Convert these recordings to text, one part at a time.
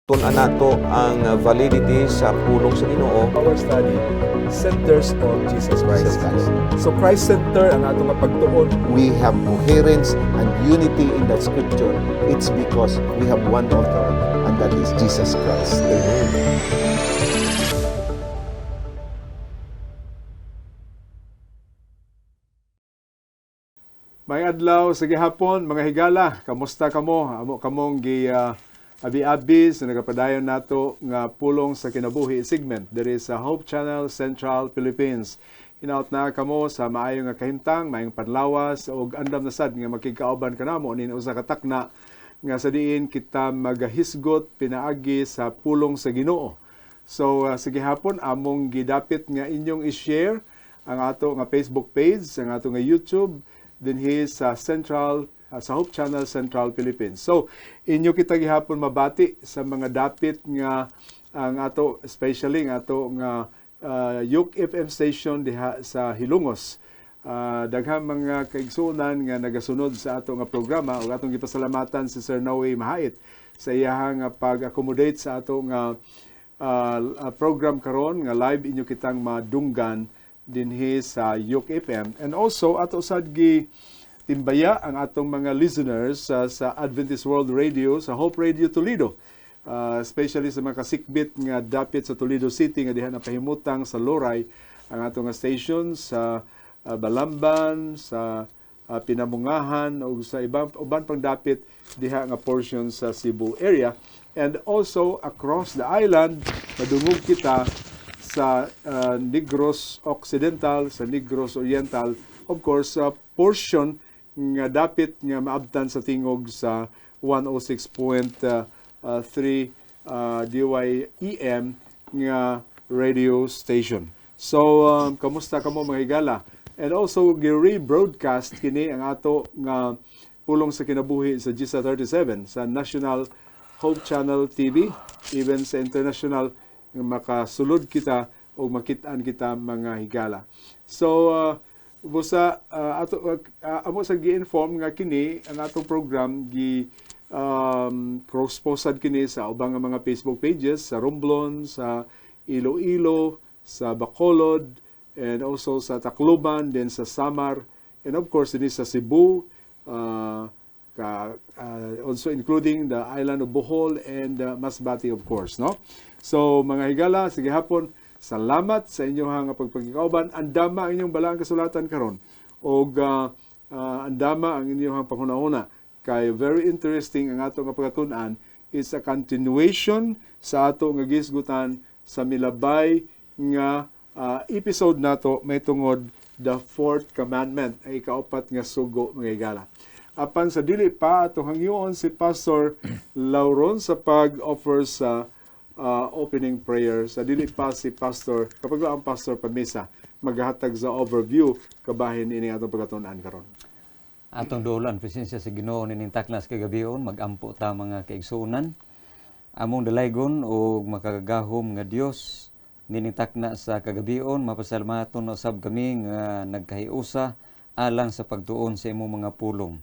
Tun-an nato ang validity sa pulong sa Ginoo. Our study centers on Jesus Christ. So Christ center ang atong pagtuon. We have coherence and unity in that scripture. It's because we have one author, and that is Jesus Christ. Amen. May adlaw sa gihapon, mga higala, kamusta kamo? Amo kamong abi-abi sa nagapadayon nato nga pulong sa kinabuhi segment diri sa Hope Channel Central Philippines. Hinaut na kamo sa maayo nga kahimtang, maayong panlawas ug andam na sad nga makigkauban kanamo nin usa ka takna nga sa diin kita magahisgot pinaagi sa pulong sa Ginoo. So sa gihapon among gidapit nga inyong i-share ang ato nga Facebook page, ang ato nga YouTube dinhi sa Central sa Hope Channel Central Philippines. So inyo kita gihapon mabati sa mga dapit nga ang ato especially nga ato nga Yuke FM station diha sa Hilongos. Daghang mga kaigsunan nga nagasunod sa ato nga programa ug atong gipasalamatan si Sir Noe Mahait sa iyang pag-accommodate sa ato nga program karon nga live inyo kitang madunggan dinhi sa Yuke FM. And also ato sad gi timbaya ang atong mga listeners sa Adventist World Radio, sa Hope Radio Toledo. Especially sa mga kasikbit nga dapit sa Toledo City nga diha napahimutang sa Loray ang atong nga station sa Balamban, sa Pinamungahan ug sa uban pang dapit diha nga portion sa Cebu area. And also across the island, madungog kita sa Negros Occidental, sa Negros Oriental, of course, portion nga dapit nga maabtan sa tingog sa 106.3 DYEM nga radio station. So, kamusta kamo mga higala? And also, gi-rebroadcast kini ang ato nga pulong sa kinabuhi sa GISA 37 sa National Hope Channel TV, even sa international makasulod kita o makitaan kita mga higala. So, busa amo sa gi-inform nga kini ang atong program cross-posted kini sa ubang nga mga Facebook pages sa Romblon, sa Iloilo, sa Bacolod, and also sa Tacloban, then sa Samar, and of course din sa Cebu, also including the island of Bohol and Masbate, of course, no? So mga higala, sige hapon, salamat sa inyong pagpagkikauban. Andama ang inyong balang kasulatan karon og andama ang inyong panghuna-una kay very interesting ang ato nga pagkatun-an is a continuation sa ato nga gisgutan sa milabay nga episode nato may tungod the fourth commandment ay kaupat nga sugo mga higala. Apan sa dili pa atong hangyoon si Pastor Lauron sa pag-offer sa opening prayer. Sa dili pa si Pastor, kapag ang Pastor Pamisa, maghatag sa overview kabahin ini atong pagkatunan karon. Atong dolan presensya sa Ginoo nining taknas kagabion, magampo ta mga kaigsunan. Among dalaygon og makagagahom nga Dios nining takna sa kagabion, mapasalamaton usab kami nga nagkahiusa alang sa pagtuon sa imong mga pulong.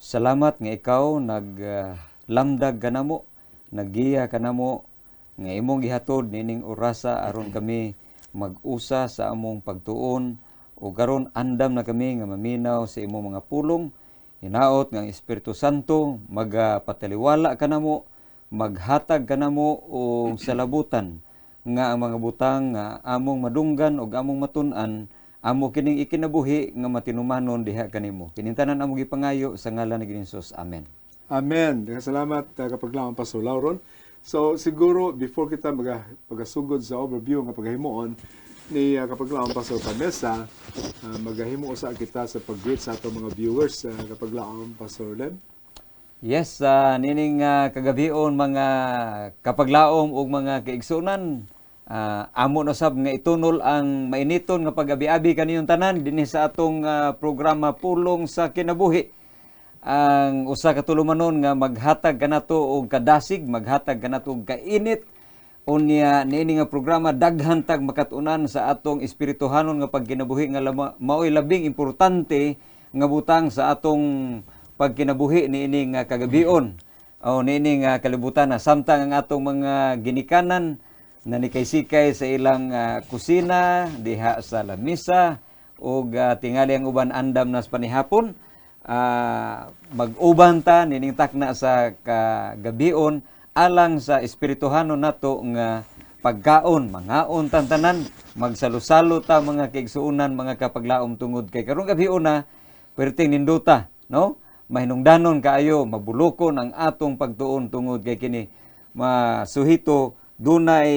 Salamat nga ikaw naglamdag kanamo, naggiya kanamo nga imong gihatod nining orasa aron kami mag-usa sa among pagtuon o karon andam na kami nga maminaw sa imong mga pulong. Hinaot nga ang Espiritu Santo magpataliwala kanamo, maghatag kanamo og salabutan nga ang mga butang nga among madunggan ug among matun-an amo kining ikinabuhi nga matinumanon diha kanimo. Kinintanan amo gipangayo sa ngalan ni Jesus. Amen. Amen. Salamat kapag lang ang Pastor Lauron. So siguro before kita magasugod sa overview nga paghimuon ni kapag lang ang Pastor Pamesa, magahimo usa kita sa pag-greet sa ato mga viewers kapag lang ang Pastor Lem. Yes, nining kagabion mga kapaglaom ug mga kaigsunan, amo na sab nga itunol ang mainiton nga pag-abi-abi kaniyong tanan dinhi sa atong programa Pulong sa Kinabuhi. Ang usa ka tulumanon nga maghatag kanato og kadasig, maghatag kanato og kainit unya niini nga programa daghan tag makatunan sa atong espirituhanon nga pagkinabuhi nga maoy labing importante nga butang sa atong pagkinabuhi niini nga kagabion. o nining kalibutan na samtang ang atong mga ginikanan na nikay-sikay sa ilang kusina, diha sa lamisa, o tingali ang uban andam nas panihapon, mag-uban ta nining takna sa kagabion alang sa espirituhanon nato nga pagkaon, mangaon tantanan, magsalusalo ta mga kaigsuunan, mga kapaglaom tungod kay karong gabion na perting ninduta, no? Mahinungdanon kaayo, mabulokon ang atong pagtuon tungod kay kini masuhito dunay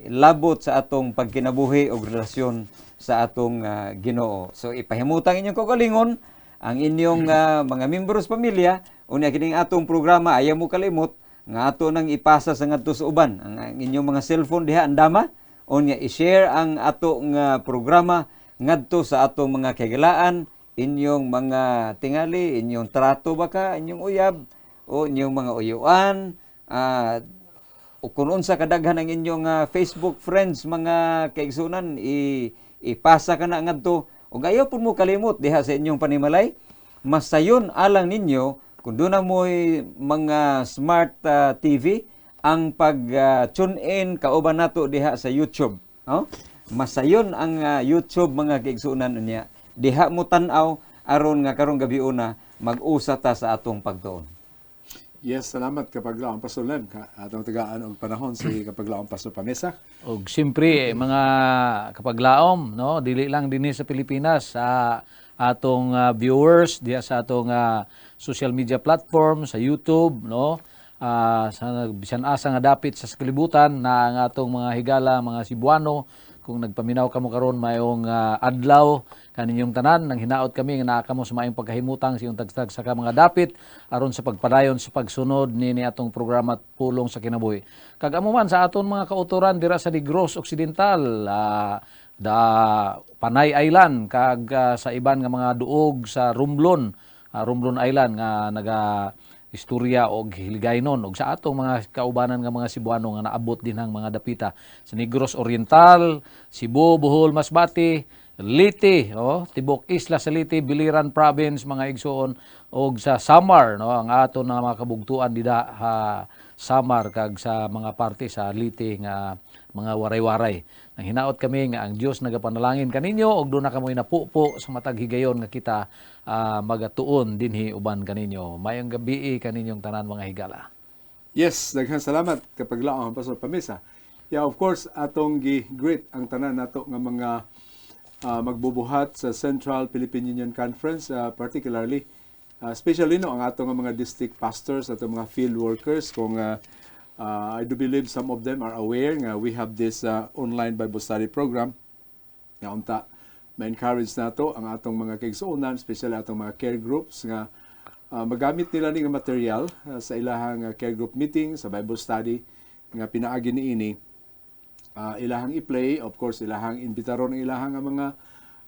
labot sa atong pagkinabuhi o relasyon sa atong Ginoo. So ipahimutang inyong kaugalingon ang inyong mga membros pamilya unya kining atong programa ayaw mo kalimot nga ato nang ipasa sa ngadto sa uban ang inyong mga cellphone diha andama unya i-share ang ato nga programa ngadto sa atong mga kagalaan, inyong mga tingali, inyong trato baka, inyong uyab o inyong mga uyuan, o kung unsa kadaghan ang inyong Facebook friends, mga kaigsunan, ipasa ka na ngadto. O ayaw po mo kalimot diha sa inyong panimalay, masayon alang ninyo kung doon na mo'y mga smart TV, ang pag-tune in kauban nato diha sa YouTube. No? Masayon ang YouTube mga kaigsunan niya. Diha mo tan-aw aron nga karong gabi una mag-usa ta sa atong pagtuon. Yes, salamat kapaglaong Pastor Len. Atong tagaan og panahon si kapaglaong Pastor Pamesa. Og siyempre mga kapaglaom, no, dili lang dinhi sa Pilipinas, sa atong viewers diya sa atong social media platform sa YouTube, no, sa bisan asa nga dapit sa kalibutan na ang atong mga higala, mga Cebuano, kung nagpaminaw kamo karon mayong adlaw kaninyong tanan nang hinaot kami nga naa kamo sa maayong pagkahimutang sa iyong tagtag sa mga dapit aron sa pagpadayon sa pagsunod ni atong programa Pulong sa Kinabuhi. Kag amo man sa aton mga kauturan dira sa Negros Occidental, da Panay Island kag sa iban nga mga duog sa Romblon Island nga naga istorya og hiligaynon og sa atong mga kaubanan nga mga Cebuano nga naabot din ang mga dapita sa Negros Oriental, Cebu, Bohol, Masbate, Leyte, tibok isla sa Leyte, Biliran Province, mga igsoon, og sa Samar, ang aton nga mga kabugtuan dida Samar kag sa mga parte sa Leyte nga mga waray-waray. Nang hinaot kami nga ang Dios nagapanalangin kaninyo og doon na kamoy napupo sa matag higayon nga kita magatuon dinhi uban kaninyo. Mayong gabi kaninyong tanan mga higala. Yes, daghang salamat kapaglaong Pastor Pamesa. Yeah, of course, atong gi-greet ang tanan nato nga mga magbubuhat sa Central Philippine Union Conference, particularly especially no ang atong mga district pastors at mga field workers. Kung I do believe some of them are aware nga we have this online Bible study program nga unta ma-encourage nato ang atong mga kaigsuonan, especially atong mga care groups nga magamit nila ni nga material sa ilahang care group meeting, sa Bible study nga pinaagi niini. Ilahang i-play, of course ilahang imbitaron ang ilahang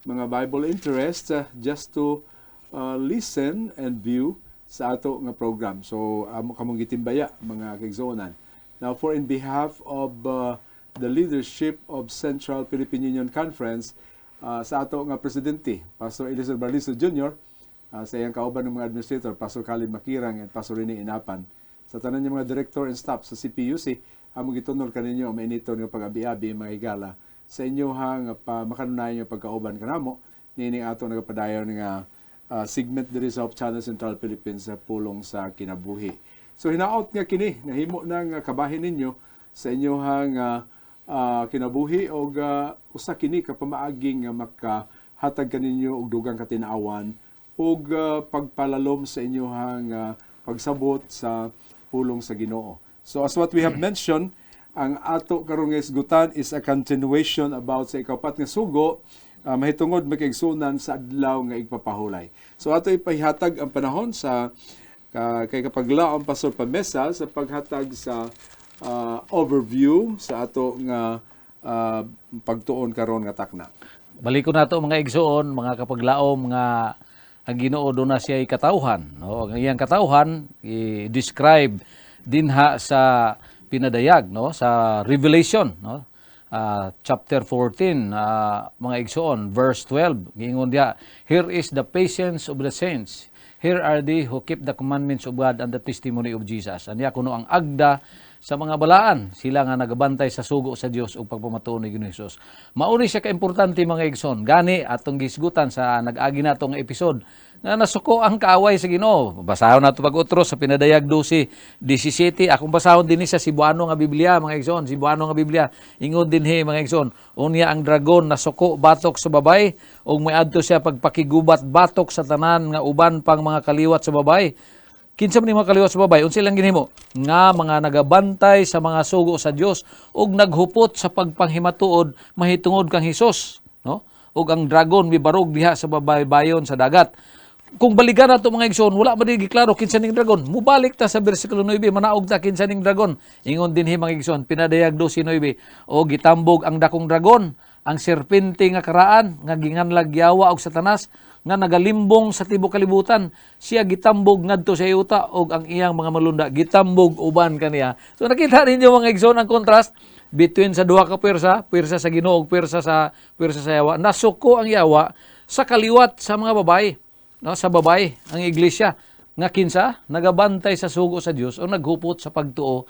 mga Bible interest just to listen and view sa ato nga program. So amo kamong gitimbaya mga kaigsuonan. Now for in behalf of the leadership of Central Philippine Union Conference, sa ato nga presidente, Pastor Eliezer Barlizo Jr., sa iyang kauban ng mga administrator, Pastor Khalid Makirang and Pastor Rene Inapan, sa tanan niya mga director and staff sa CPUC, among gitunol kaninyo ang mainiton nga pag-abi-abi mga higala sa inyohang makanunayan nga pagkauban kanamo nining ato nagapadayon nga segment diri sa Hope Channel Central Philippines sa Pulong sa Kinabuhi. So hinaot nga kini nahimo nang kabahin ninyo sa inyohang kinabuhi og usa kini ka pamaaging nga makahatag kaninyo og dugang katinaawan ug pagpalalom sa inyohang pagsabot sa pulong sa Ginoo. So as what we have mentioned, ang ato karong isgutan is a continuation about sa ikapat nga sugo, mahitungod makigsunan sa adlaw nga igpapahulay. So ato ipahihatag ang panahon sa kay kapaglaom Pastor Pamesa sa paghatag sa overview sa ato nga pagtuon karon nga takna. Balik ko nato mga igsoon, mga kapaglaom nga ang Ginoo do na siya katawhan, no? Ang iyang katawhan i-describe dinha sa pinadayag, no, sa Revelation, no? Chapter 14, mga igsoon, verse 12. Giingon dia, "Here is the patience of the saints. here are they who keep the commandments of God and the testimony of Jesus. Anya kuno ang agda sa mga balaan, sila nga nagabantay sa sugo sa Dios ug pagpamatuo ni Ginoong Hesus. Mauni siya ka importante mga igsoon. Gani atong gisgutan sa nag-agi nato nga episode nga nasuko ang kaaway sa Ginoo. Basahon nato pag-utros sa pinadayag 12:17. Akong basahon dinhi sa Cebuano nga Biblia mga igsoon. Cebuano nga Biblia ingon dinhi mga igsoon. Unya ang dragon nasuko batok sa babay ug miadto siya pagpakigubat batok sa tanan nga uban pang mga kaliwat sa babay. Kinsa man ni mga kaliwat sa babay, unsa lang ginhimo? Nga mga nagabantay sa mga sugo sa Dios ug naghupot sa pagpanghimatuod mahitungod kang Hesus, no? Ug ang dragon mibarog diha sa babaybayon sa dagat. Kung balikan nato mga igsoon, wala man di klaro kinsa ning dragon. Mubalik ta sa bersikulo 9, manaog ta kinsa ning dragon. Ingon dinhi mga igsoon, pinadayag 12:9, o gitambog ang dakong dragon, ang serpente nga karaan nga ginganlag yawa og Satanas nga nagalimbong sa tibuok kalibutan, siya gitambog ngadto sa yuta og ang iyang mga malunda gitambog uban kaniya. So nakita ninyo mga igsoon ang contrast between sa duha ka pwersa sa Ginoo ug pwersa sa yawa. Nasuko ang yawa sa kaliwat sa mga babae, no, sa babae ang iglesia nga kinsa nagabantay sa sugo sa Dios o naghupot sa pagtuo,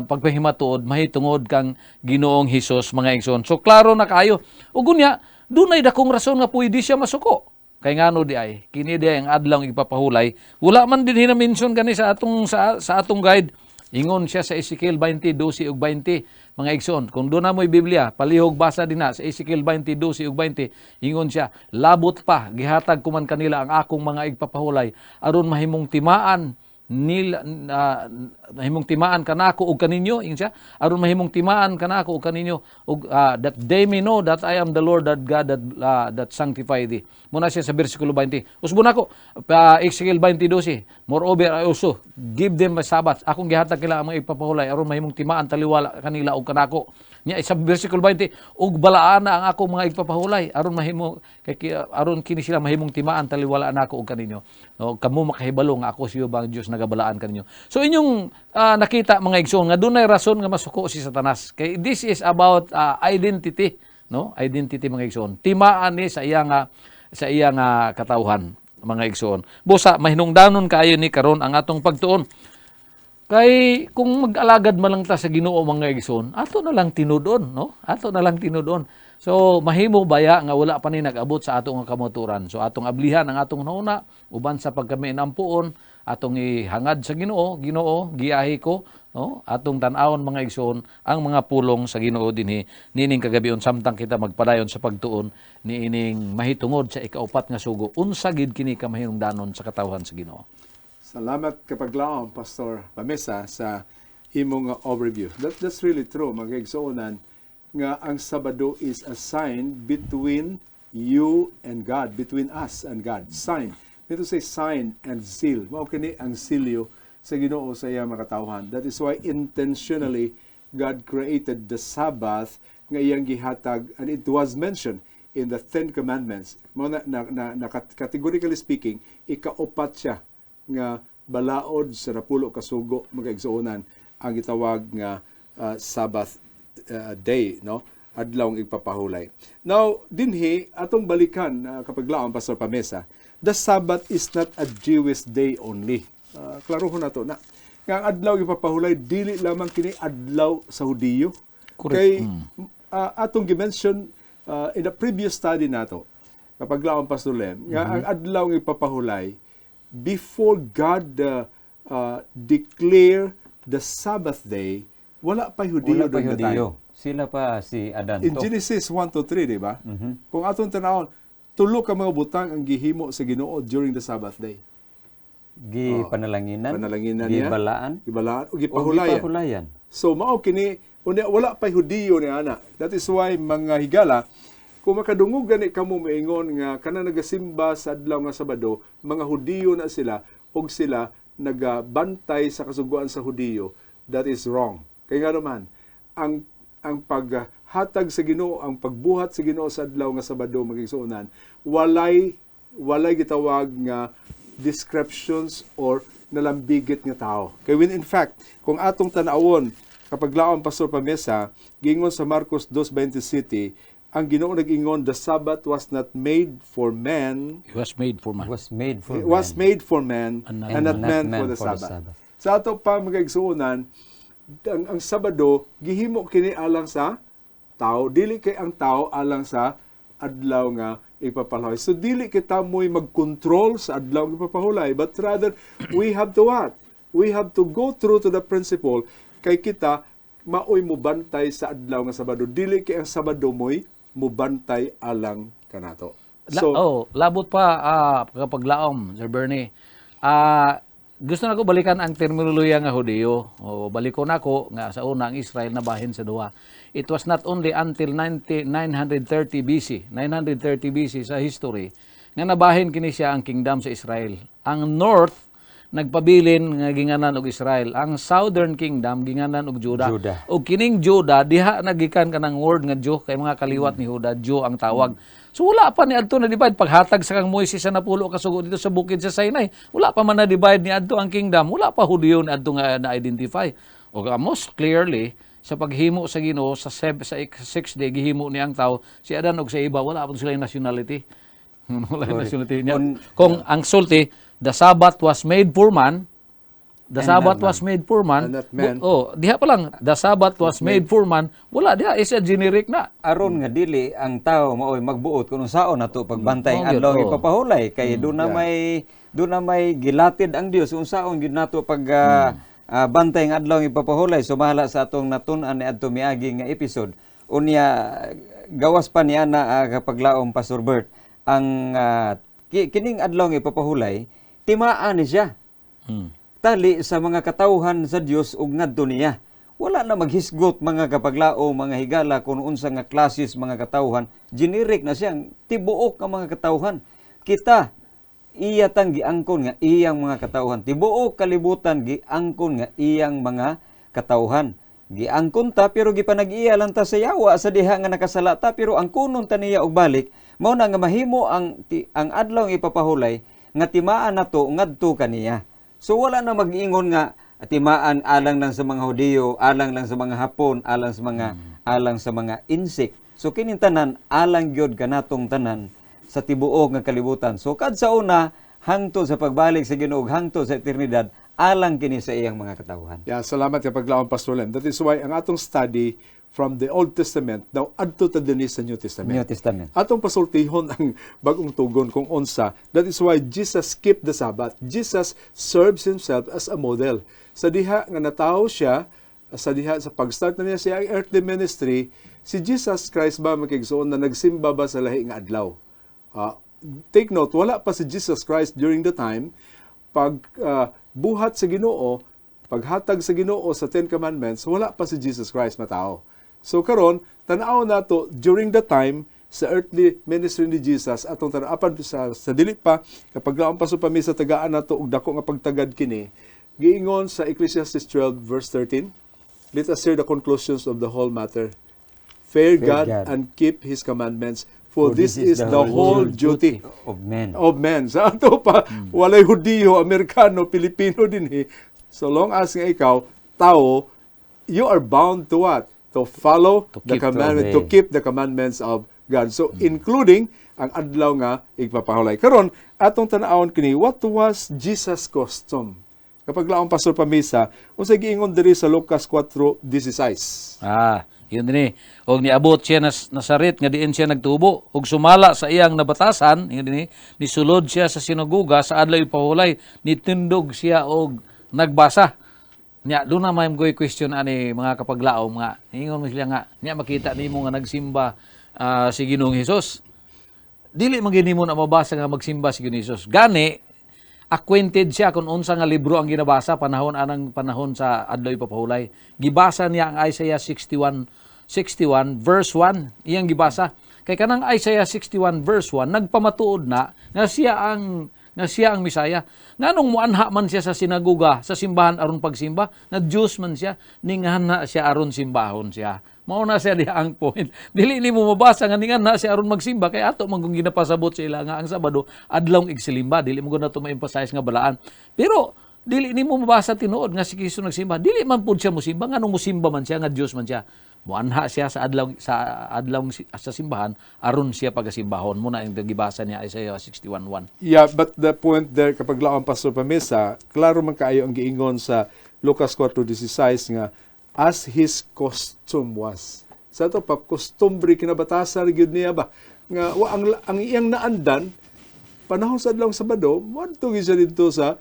pagpahimatuod mahitungod kang Ginoong Hesus mga igsoon. So klaro na kayo. Ug unya dunay dakong rason nga pwede siya masuko. Kay ngano di ay kini di ay ang adlaw ipapahulay. Wala man din hina-mention kani sa atong guide. Ingon siya sa Ezekiel 20:12 ug 20 mga igsoon. Kung doon na mo'y Biblia, palihog basa din na sa Ezekiel 20:12 ug 20. Ingon siya, labot pa gihatag ko man kanila ang akong mga igpapahulay aron mahimong timaan nila mahimong timaan kanako ug kaninyo ingon siya aron mahimong timaan kanako ug kaninyo ug that they may know that I am the Lord that God that sanctify thee. Muna siya sa bersikulo 20. Usbon ako Ezekiel 20:12. Moreover I also give them my Sabbath. Akong gihatag nila ang mga ipapahulay aron mahimong timaan taliwala kanila ug kanako. Nya sa bersikulo 20 ug balaan na ang akong mga ipapahulay aron mahimo aron kini sila mahimong timaan taliwala nako ug kaninyo. No, kamo makahibalo nga ako siyo bang Dios nagabalaan kaninyo. So inyong nakita mga igsoon nga dunay rason nga masuko si Satanas. Kay this is about identity, no? Identity mga igsoon. Timaan ni sa iyang katawhan mga igsoon. Busa mahinungdanon kaayo ni karon ang atong pagtuon. Kay kung mag-alagad man lang ta sa Ginoo mga igsoon, ato na lang tinudon, no? Ato na lang tinudon. So mahimo baya nga wala pa ni nag-abot sa atong kamoturan. So atong ablihan ang atong nauna uban sa pagkami nampuon, atong ihangad sa Ginoo, giahi ko, no? Atong tan-awon mga igsoon ang mga pulong sa Ginoo dinhi nining kagabion samtang kita magpadayon sa pagtuon niining mahitungod sa ikaupat nga sugo. Unsa gid kini ka mahinungdanon sa katawhan sa Ginoo. Salamat kapaglaom, Pastor Pamesa, sa imong overview. That's really true, mga igsoonan, nga ang Sabado is a sign between you and God, between us and God. Sign. Dito say sign and seal. Mao kini ang silyo sa Ginoo sa iyang makatawhan. That is why intentionally God created the Sabbath nga iyang gihatag, and it was mentioned in the 10 Commandments. Mao na categorically speaking, ikaupat siya nga balaod sa napulo ka sugo mga igsuonan ang gitawag nga Sabbath day, no? Adlaw ng igpapahulay. Now dinhi atong balikan kapaglaom Pastor Pamesa, the Sabbath is not a Jewish day only. Klarohon nato na nga ang adlaw igpapahulay dili lamang kini adlaw sa Hudiyo. Kay atong gi-mention in the previous study nato kapaglaom Pastor Lem nga ang adlaw ng igpapahulay before God declare the Sabbath day, wala pa Hudiyo doon na tayo. Sila pa si Adan. In Genesis 1-3, di ba? Kung atong tanawon, tulo ka mga butang ang gihimo sa Ginoo during the Sabbath day. Panalaginan niya, gibalaan, o gipahulayan. So, mao kini, wala pa Hudiyo ni ana. That is why, mga higala, kung makadungog gani kamo maingon nga kana nagasimba sa adlaw nga Sabado, mga Hudiyo na sila og sila nagabantay sa kasuguan sa Hudiyo, that is wrong. Kay nga naman ang paghatag sa Ginoo, ang pagbuhat sa Ginoo sa adlaw nga Sabado magigsuonan, walay gitawag nga descriptions or nalambigit nga tao. Kay when in fact, kung atong tan-awon kapag laon Pastor Pamesa, gingon sa Marcos 2:27, ang Ginoo nag-ingon, the Sabbath was not made for man, It was made for man. Was made for it was man. made for man, And and not man for the Sabbath. Sa ato pa mga igsuonan, ang Sabado gihimo kini alang sa tao, dili kay ang tao alang sa adlaw nga ipapahulay. So dili kita mo'y mag-control sa adlaw nga ipapahulay, but rather we have to what? We have to go through to the principle kay kita maoy mubantay sa adlaw nga Sabado. Dili kay ang Sabado mo'y mubantay alang kanato. Labot pa kapag laom, Sir Bernie. Gusto na ko balikan ang terminolohiya nga Hudyo. Baliko na ko nga sa una ang Israel na bahin sa duha. It was not only until 930 BC, 930 BC sa history, nga nabahin kini siya ang kingdom sa Israel. Ang north, nagpabilin nga ginganan og Israel. Ang southern kingdom, ginganan og Judah. O kining Judah, diha nagikan ka ng word nga Diyo, kay mga kaliwat ni Judah, Diyo ang tawag. So wala pa ni adto na divide paghatag sa kang Moises sa napulo ka sugod dito sa bukid sa Sinai. Wala pa man na divide ni adto ang kingdom. Wala pa Hudyo ni adto nga na-identify. O most clearly sa paghimo sa Ginoo sa 6 day gihimo ni ang tao si Adan og sa iba wala pa sila nationality. Wala nationality niya. Kung ang sulti, the Sabbath was made for man. The Sabbath was made for man. And not man. Diha pa lang, the Sabbath was made for man. Wala, diha, is a generic na. Aron nga dili ang tao maoy magbuot kuno saon nato pagbantay ang adlaw Oo. ipapahulay kay do na may gilatid ang Dios unsaon gyud nato pag bantay ang adlaw ipapahulay sumahala sa atong natun-an ni adto miagi nga episode. Unya gawas pa niya na kapag laom Pastor Bert ang kining adlaw ipapahulay timaan ni siya. Tali sa mga katawhan sa Dios ug ngadto niya. Wala na maghisgot mga kapaglao, mga higala kung unsa nga klases mga katawhan. Generic na siyang tibuok nga mga katawhan. Kita iya tang giangkon nga iyang mga katawhan. Tibuok kalibutan giangkon nga iyang mga katawhan. Giangkon ta pero gipanag-iya lang ta sa yawa sa diha nga nakasala ta pero ang kunon ta niya og balik mao na nga mahimo ang adlaw nga ipapahulay nga timaan nato ngadto kaniya. So wala na mag-ingon nga timaan alang lang sa mga Hudyo, alang lang sa mga Hapon, alang sa mga insect. So kining tanan alang gyud kanatong tanan sa tibuok nga kalibutan. So kad sa una hangtod sa pagbalik sa Ginoo, hangtod sa eternidad, alang kini sa iyang mga katawhan. Yeah, salamat kapag laon Pastor Lem. That is why ang atong study from the Old Testament now adto ta dinhi sa New Testament. New Testament. Atong pasultihon ang bagong tugon kung unsa. That is why Jesus kept the Sabbath. Jesus serves himself as a model. Sa diha nga natawo siya, sa diha sa pag-start na niya siya ang earthly ministry, si Jesus Christ ba makigsuon na nagsimba ba sa lahi nga adlaw? Take note, wala pa si Jesus Christ during the time pag buhat sa Ginoo, paghatag sa Ginoo sa Ten Commandments, wala pa si Jesus Christ na tao. So karon tan-aw nato during the time sa earthly ministry ni Jesus atong tan-apan sa dili pa kapag laon pa sa pamisa tagaan nato og dako nga pagtagad kini giingon sa Ecclesiastes 12 verse 13. Let us hear the conclusions of the whole matter. Fear God and keep His commandments, for this is the whole duty of men. Sa ato pa walay Hudyo, Amerikano, Pilipino dinhi. So long as nga ikaw tao, you are bound to what? To follow the commandment, to keep the commandments of God. So, including ang adlaw nga igpapahulay. Karon atong tan-awon kini, what was Jesus' custom? Kapag laong Pastor Pamisa, unsay giingon diri sa Lucas 4:16. Yun din og niabot siya Nazaret nga diin siya nagtubo og sumala sa iyang nabatasan, yun din nisulod siya sa sinagoga sa adlaw ipahulay, nitindog siya og nagbasa. Nya do na may goy question ani mga kapaglaom nga ingon mo sila nga nya makita nimo nga nagsimba si Ginoong Hesus. Dili man gini mo na mabasa nga magsimba si Ginoong Hesus. Gani acquainted siya kung unsa nga libro ang ginabasa panahon sa adlaw ipapahulay. Gibasa niya ang Isaiah 61 verse 1 iyang gibasa. Kay kanang Isaiah 61 verse 1 nagpamatuod na nga siya ang Misaya. Nganong muanha man siya sa sinagoga, sa simbahan aron pagsimba, na Diyos man siya, ningan na siya aron simbahon siya. Mao na siya diha ang point. Dili nimo mabasa nga ningan na siya aron magsimba kay ato man kung ginapasabot sa ila nga ang Sabado adlaw igsilimba, dili mo na to ma-emphasize nga balaan. Pero dili nimo mabasa tinuod nga si Kristo nagsimba. Dili man pud siya mosimba, nganong mosimba man siya nga Dios man siya. Muanha siya sa adlaw sa simbahan aron siya pagasimbahon. Muna ang gibasa niya Isaiah 61:1. Yeah, but the point there, kapag laang Pastor Pamesa, klaro man kaayo ang giingon sa Lucas 4:16 nga, as his custom was. Sa ito pa, custombre kinabatasan gyud niya ba? Nga, ang iyang naandan, panahon sa adlaw Sabado, moadto siya dito sa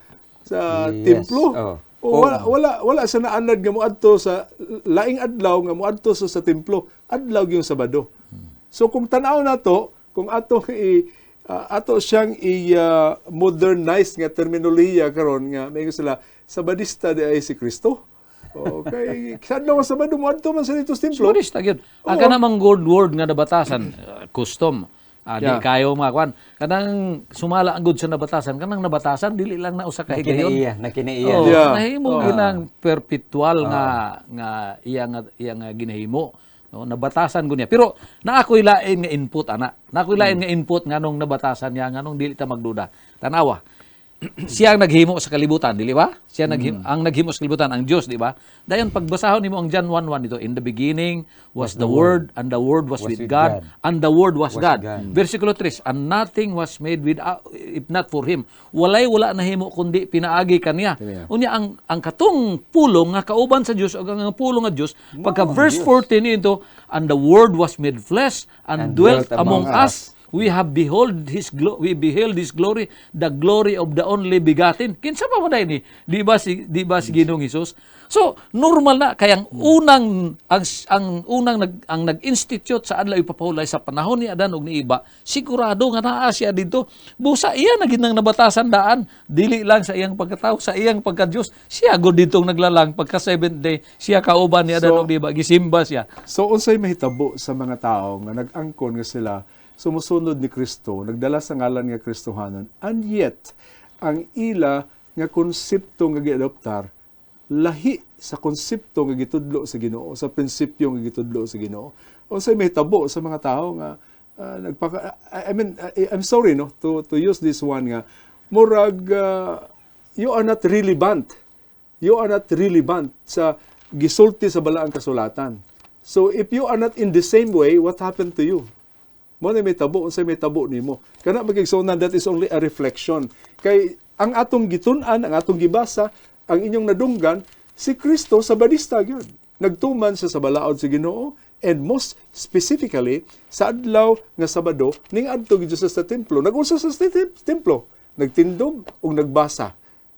Yes. templo. Oh. O, wala sa naanad nga moadto sa laing adlaw nga moadto sa templo. Adlaw yung Sabado. So kung tanaw nato, kung ato ato siyang modernize nga terminolohiya karon nga may sila Sabadista di ay si Kristo. Okay, saan lang Sabado moadto man sa dito sa templo. Surista gyud. Ang kanang good word nga nabatasan, custom. Di kayo makakuan. Kanang sumala ang good sa nabatasan, kanang nabatasan dili lang na usa ka higayon. Nakinaiya. Oh, Yeah. nahimo ginang perpetual nga iya nga ginahimo. No, nabatasan ko niya. Pero naakoy lain nga input ana. Naakoy lain nga input nganong nabatasan niya nganong dili ta magduda. Tanawa. Siya ang naghimo sa kalibutan, dili ba? Siya ang naghimo sa kalibutan, ang Dios, di ba? Dayon pagbasahon nimo ang John 1:1 dito, in the beginning was the Word, and the Word was with God, and the Word was God. Versikulo 3, and nothing was made without if not for him. Wala nahimo kundi pinaagi kaniya. Unya ang katong pulong nga kauban sa Dios o ang pulong nga Dios, pagka verse 14 nito, and the Word was made flesh and dwelt among us. We beheld his glory, the glory of the only begotten. Kinsa pa man ni? Di ba si Ginoong Hesus? So normal na kayang unang nag-institute sa adlaw ipapahulay sa panahon ni Adan ug ni Iba, sigurado nga naa siya dito. Busa iya na ginang nabatasan daan, dili lang sa iyang pagkatao, sa iyang pagka-Dios. Siya gud ditong naglalang pagka 7th day, siya kauban ni Adan ug ni Iba, gisimba siya. So unsay mahitabo sa mga tao nga nag-angkon nga sila sumusunod ni Kristo, nagdala sa ngalan nga Kristohanon, and yet ang ila nga konsepto nga giadoptar lahi sa konsepto nga gitudlo sa Ginoo, sa prinsipyo nga gitudlo sa Ginoo. Unsay mahitabo sa mga tao nga I'm sorry no to use this one nga murag you are not relevant. You are not relevant sa gisulti sa balaang kasulatan. So if you are not in the same way, what happened to you? Mo na may tabo, unsay may tabo nimo. Kana magigsunan, that is only a reflection. Kay ang atong gitun-an, ang atong gibasa, ang inyong nadunggan, si Kristo Sabadista gyud. Nagtuman sa balaod sa Ginoo, and most specifically sa adlaw nga Sabado ning adto gid sa templo. Nag-usa sa templo, nagtindog ug nagbasa.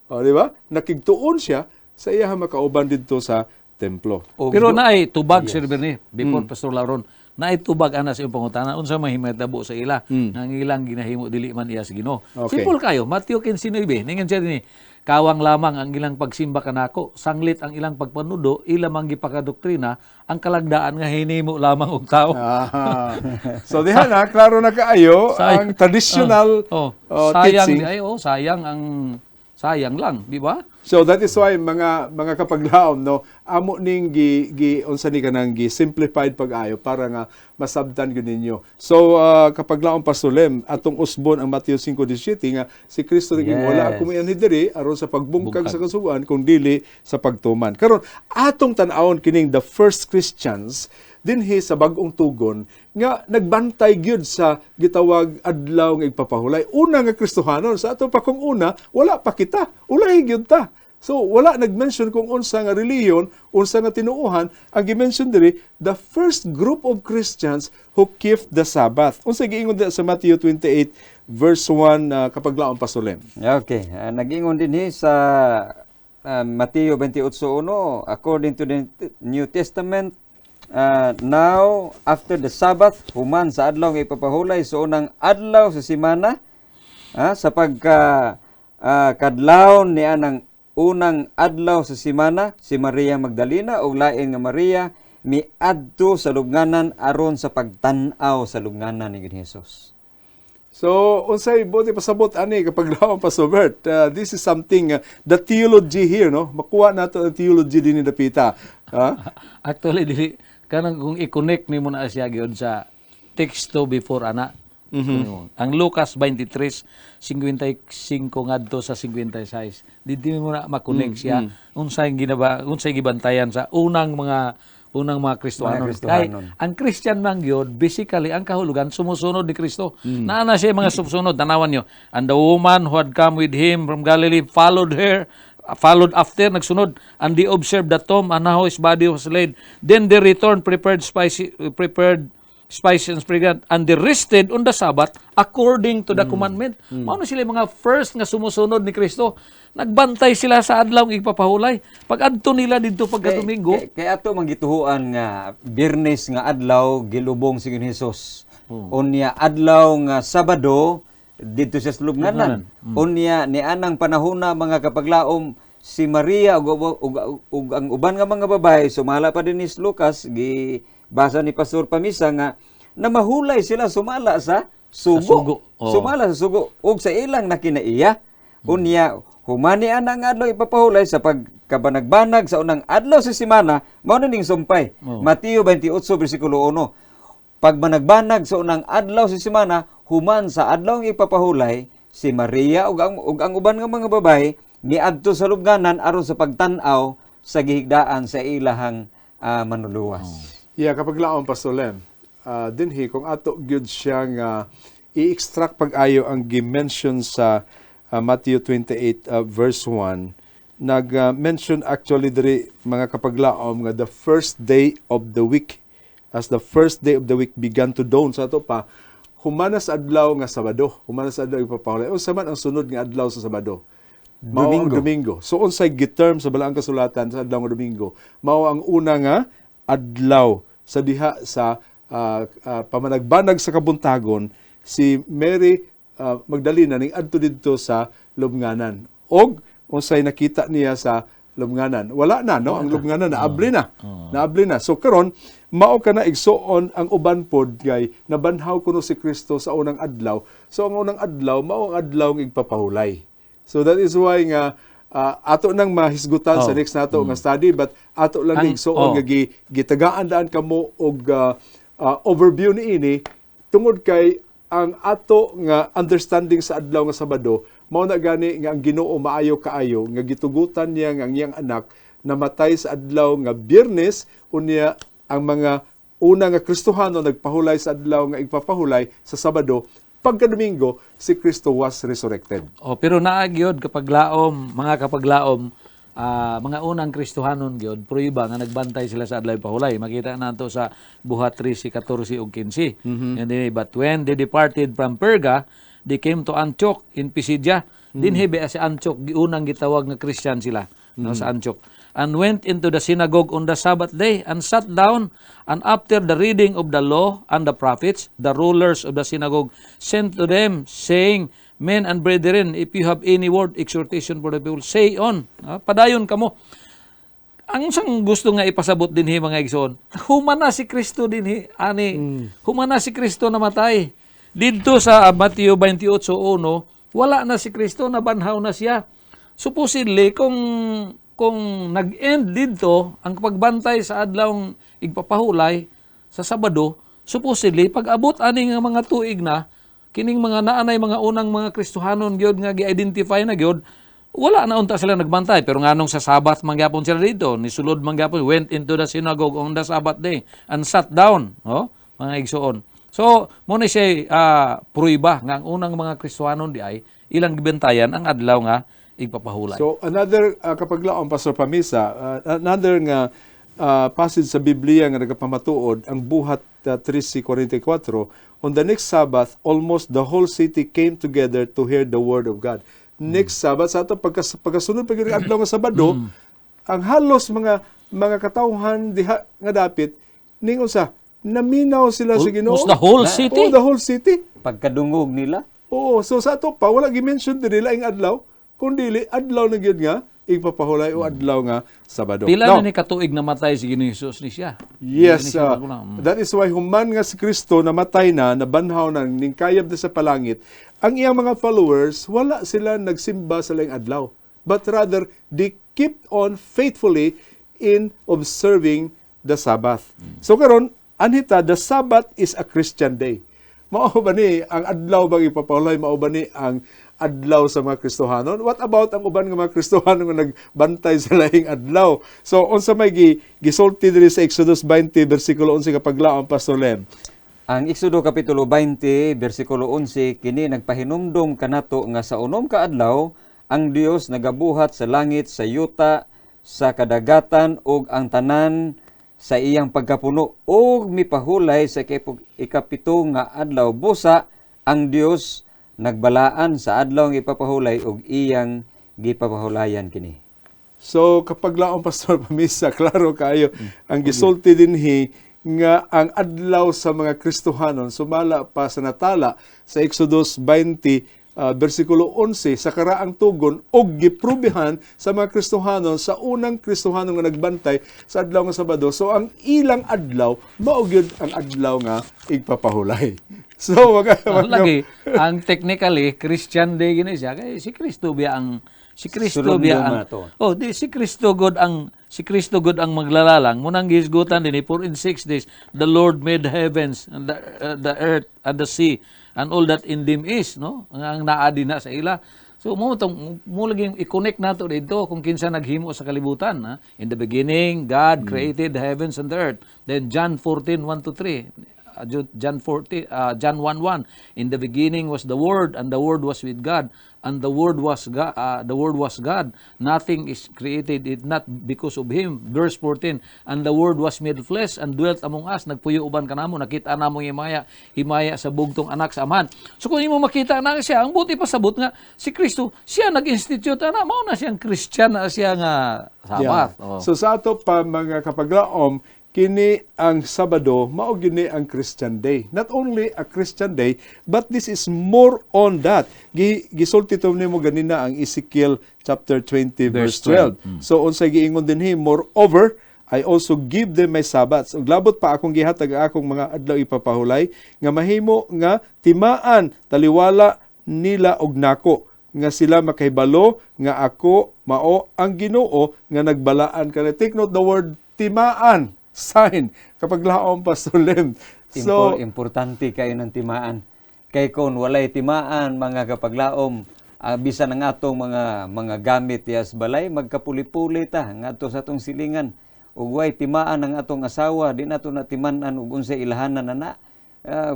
O di ba? Nakigtuon siya sa iyang makauban didto sa templo. Pero naay tubag Sir Bernie, before Pastor Lauron, naitubag ana sa iyong pangutana unsa mahimutabo sa ila nang ilang ginahimo dili man iya sa Ginoo. Okay. Simple kayo, Mateo 15:9 ningon siya dinhi, kawang lamang ang ilang pagsimba kanako, sanglit ang ilang pagpanudo, ila man gipakadoktrina, ang kalagdaan nga hinimo lamang og tao. So diha na klaro na kaayo ang traditional sayang teaching. Sayang lang, di ba? So that is why mga kapaglaom no amo ning unsa ni kanang simplified pag-ayo para nga masabtan gyud ninyo. So kapaglaom Pastor atong usbon ang Mateo 5:17 nga si Kristo ring wala ako mayan diri aron sa pagbungkag sa kasugan kung dili sa pagtuman. Karon atong tan-awon kining the first Christians dinhi sa bag-ong tugon nga nagbantay gyud sa gitawag adlaw nga igpapahulay. Una nga Kristohanon, sa ato pa kung una, wala pa kita. Ulahi gyud ta. So wala nag-mention kung unsa nga reliyon, unsa nga tinuohan. Ang gi-mention diri, the first group of Christians who kept the Sabbath. Unsa giingon sa Matthew 28 verse 1 kapag laon Pastor. Okay, nag-ingon din sa Mateo 28:1, according to the New Testament, now, after the Sabbath, human sa adlaw nga ipapahulay, so unang adlaw sa simana, sa kadlawon niya ng unang adlaw sa simana, si Maria Magdalena o lain nga Maria, miadto sa lubnganan aron sa pagtan-aw sa lubnganan ni Jesus. So, unsay buti pasabot ani kapag lawan Pastor Bert. This is something, the theology here, no? Makuha nato ang theology din ni Dapita. Actually, dili kanang kung i-connect nimo na siya gyud sa teksto before ana Ang Lucas 23:55 ngadto sa 56. Dito mo na makonek siya unsay gibantayan sa unang mga Kristohanon. Mga Kristohanon. Kay ang Christian man gyud basically ang kahulugan sumusunod ni Kristo. Naa na siya mga sumusunod, tanawan nyo. And the woman who had come with him from Galilee followed after, nagsunod, and they observed the tomb and how his body was laid. Then they returned, prepared spices and fragrant, and they rested on the Sabbath according to the commandment. Mao sila mga first nga sumusunod ni Kristo. Nagbantay sila sa adlaw ng ipapahulay. Pag adto nila dito pagka-Domingo, Kay ato manggituhuan nga Biyernes nga adlaw gilubong si Hesus. Unya adlaw nga Sabado dito sa lubnganan. Unya ni anang panahona mga kapaglaom si Maria ug ang uban nga mga babae sumala pa din ni Lucas basa ni Pastor Pamisa nga namahulay sila sumala sa sugo. Sa sugo. Oh. Sumala sa sugo ug sa ilang nakinaiya. Unya humani ana nga adlaw ipapahulay sa pagkabanag-banag sa unang adlaw sa semana mao na ning sumpay. Mateo 28 bersikulo 1. Pag managbanag sa unang adlaw sa semana, human sa adlaw ng ipapahulay, si Maria ug ang uban nga mga babae niadto sa lubnganan aron sa pagtan-aw sa gihigdaan sa ilahang manluluwas. Yeah, kapag laon Pastor Lem, dinhi kung ato gyud siya nga i-extract pag-ayo ang gi-mention sa Matthew 28 verse 1, nag-mention actually diri mga kapaglaom nga the first day of the week, as the first day of the week began to dawn. Sa ato pa, humanas adlaw nga Sabado, humanas adlaw ipapahulay. Unsa man ang sunod nga adlaw sa Sabado? Mao ang Domingo. So unsay giterm sa balaang kasulatan sa adlaw nga Domingo? Mao ang una nga adlaw sa diha sa pamanagbanag sa kabuntagon, si Mary Magdalena ning adto didto sa lubnganan. Og unsay nakita niya sa lubnganan? Wala na, no? Ang lubnganan naabli na. Naabli na. So karon mao kana igsuon ang uban pod kay nabanhaw kuno si Kristo sa unang adlaw. So ang unang adlaw mao ang adlaw ng igpapahulay. So that is why nga ato nang mahisgutan sa next nato nga study, but ato lang igsuon nga gitagaan daan kamo og overview niini tungod kay ang ato nga understanding sa adlaw nga Sabado mao na gani nga ang Ginoo maayo kaayo nga gitugutan niya nga ang iyang anak namatay sa adlaw nga Biyernes, unya ang mga una nga Kristohano nagpahulay sa adlaw nga igpapahulay sa Sabado. Pagka-Domingo, si Kristo was resurrected. pero naagyod mga kapaglaom, mga unang Kristohanon gyud pruiba nga nagbantay sila sa adlaw pahulay. Makita nato sa buhat 3:14 ug 15. And then, but when they departed from Perga, they came to Antioch in Pisidia. Dinhi ba si Antioch giunang gitawag nga Christian sila, no, sa Antioch. And went into the synagogue on the Sabbath day and sat down, and after the reading of the law and the prophets, the rulers of the synagogue sent to them, saying, Men and brethren, if you have any word, exhortation for the people, say on. Padayon kamo. Ang isang gusto nga ipasabot dinhi mga igsoon, humana si Kristo dinhi, humana si Kristo namatay. Dito sa Mateo 28:1, wala na si Kristo, nabanhaw na siya. Supposedly, kung nag-end dito ang pagbantay sa adlawng igpapahulay sa Sabado, supposedly pag abot ani nga mga tuig na kining mga naanay mga unang mga Kristohanon gyud nga gi-identify na gyud, wala na unta sila nagbantay. Pero nganong sa Sabbath mangyapon sila dito, nisulod mangyapon, went into the synagogue on the Sabbath day and sat down, mga igsoon. So mo ni siya pruiba nga ang unang mga Kristohanon di ay ilang gibantayan ang adlaw nga igpapahulay. So another kapaglaom Pastor Pamisa, another nga passage sa Biblia nga nagapamatuod ang buhat 3:44, on the next Sabbath almost the whole city came together to hear the word of God. Next Sabbath sa ato pagkasunod pag adlaw nga Sabado, ang halos mga katawhan diha nga dapit ning usa naminaw sila sa Ginoo. The whole city? The whole city. Pagkadungog nila, So sa ato pa wala gi-mention diri laing adlaw, kundi adlaw na gyud nga igpapahulay o adlaw nga Sabado. Pila Now, na ni katuig namatay si Ginoong Hesus ni siya. yes, that is why human nga si Kristo namatay na, nabanhaw na, ning kayab na sa palangit, ang iyang mga followers, wala sila nagsimba sa laing adlaw. But rather, they kept on faithfully in observing the Sabbath. So karon, anhita, the Sabbath is a Christian day. mao ba ni ang adlaw bang ipapahulay, mao ba ni ang adlaw sa mga Kristohanon? What about ang uban nga mga Kristohanon nga nagbantay sa laing adlaw? So unsa may gisulti diri sa Exodus 20 bersikulo 11 kapag laom, Pastor Lem? Ang Exodo Kapitulo 20, versikulo 11, kini nagpahinumdom kanato nga sa unom ka adlaw, ang Dios nagabuhat sa langit, sa yuta, sa kadagatan, ug ang tanan sa iyang pagkapuno, ug mipahulay sa ikapito nga adlaw. Busa, ang Dios nagbalaan sa adlaw nga ipapahulay, ug iyang gipapahulayan kini. So kapag laom, Pastor Pamisa, klaro kayo ang gisulti dinhi nga ang adlaw sa mga Kristohanon sumala pa sa natala sa Exodus 20 bersikulo 11 sa karaang tugon og giprubihan sa mga Kristohanon sa unang Kristohanon nga nagbantay sa adlaw nga Sabado. So ang ilang adlaw mao gyud ang adlaw nga igpapahulay. So Lagi, ang technically Christian Day gini siya kay si Kristo biya ang si Kristo biya ang si Kristo God ang maglalalang munang gisgutan din for in 6 days the Lord made heavens and the earth and the sea and all that in them is, no, ang naadi na sa ila. So mo lagi i-connect nato dito kung kinsa naghimo sa kalibutan, ha? In the beginning God created the heavens and the earth. Then John 14:1-3, John 1:1, in the beginning was the Word, and the Word was with God, and the Word was God. Nothing is created it not because of Him. Verse 14, and the Word was made flesh and dwelt among us. Nagpuyo uban kanamo, nakita namo himaya sa bugtong anak sa amahan. So kung imo makita na siya, ang buti pasabot nga si Kristo, siya nag-institute na mao na siyang Christian na siya nga sabat. Yeah. So sa ato pa mga kapaglaom, kini ang Sabado, mao gini ang Christian Day. Not only a Christian Day, but this is more on that. Gisulti to nimo ganina ang Ezekiel chapter 20 verse 12. So unsay giingon dinhi, moreover, I also give them my Sabbaths. Ug labot pa akong gihatag akong mga adlaw ipapahulay nga mahimo nga timaan taliwala nila og nako, nga sila makahibalo nga ako mao ang Ginoo nga nagbalaan kanila. Take note the word timaan. Sign kapag laom, Pastor Lem. So Importante kayo ng timaan. Kay kung walay timaan mga kapaglaom, bisan ang atong mga gamit yas balay magkapuli-puli ta ngadto sa atong silingan. Ug way timaan ang atong asawa, di nato na timan-an ug unsay ilahanan na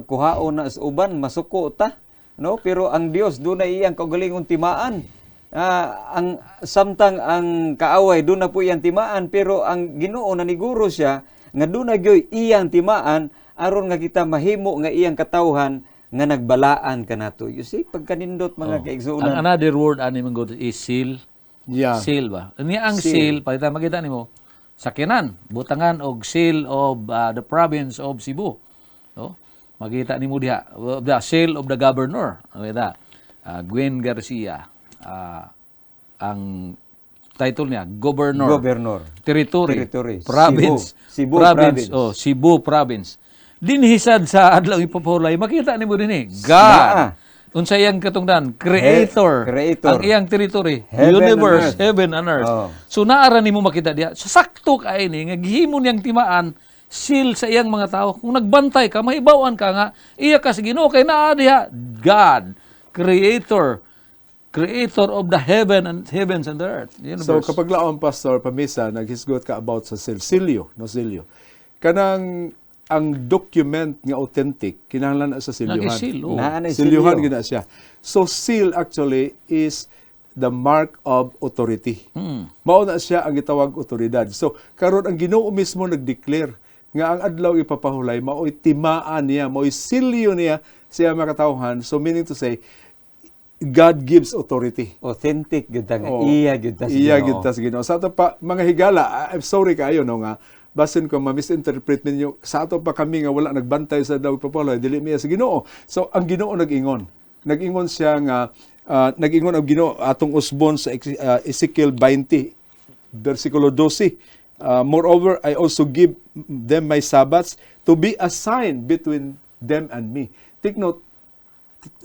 kuhaon na sa uban masuko ta, no? Pero ang Dios dunay iyang kaugalingong timaan. Ang samtang ang kaaway doon na po iyang timaan, pero ang Ginoo naniguro siya nga doon na gyoy iyang timaan aron nga kita mahimo nga iyang katawhan nga nagbalaan kanato. You see, pagkanindot mga kaigsuonan. Ang another word ani man is seal. yeah. Seal ba? Niya ang seal, pagita makita nimo sakyanan, butangan og seal of the province of Cebu. No? Makita nimo diha, the seal of the governor. Makita. Gwen Garcia. Ang title niya, Governor. Territory. Province. Cebu Province. Province. Cebu Province. Dinhisad sa adlaw ipapahulay. Makita ni mo din God. Unsa iyang katungdan? Creator. Creator. Ang iyang territory. Heaven Universe. and earth. Heaven and earth. Oh. So naara nimo makita diha. So sakto ka ini nga gihimo niyang timaan seal sa iyang mga tao. Kung nagbantay ka, mahibawan ka nga, iya ka sa Ginoo kay naa diha God, Creator of the heavens and the earth. Universe. So kapag laom, Pastor Pamisa, naghisgot ka about sa silyo. Kanang ang document nga authentic kinahanglan na sa silyohan. Nag-seal, oh. Silyohan gina siya. So seal actually is the mark of authority. Mao na siya ang gitawag otoridad. So karon ang Ginoo mismo nag-declare nga ang adlaw ipapahulay mao'y timaan niya, mao'y silyo niya siya makatawhan. So meaning to say, God gives authority. Authentic gyud ta nga Oo. iya gyud ta sa Iya Ginoo. gyud ta sa Ginoo. Sa ato pa mga higala, I'm sorry kayo no nga basin ko ma-misinterpret ninyo, sa ato pa kami nga wala nagbantay sa daw papaloy, dili miya sa Ginoo. So ang Ginoo nag-ingon. Nag-ingon siya nga nag-ingon ang Ginoo atong usbon sa Ezekiel 20 versikulo 12. Moreover, I also give them my Sabbaths to be a sign between them and me. Take note,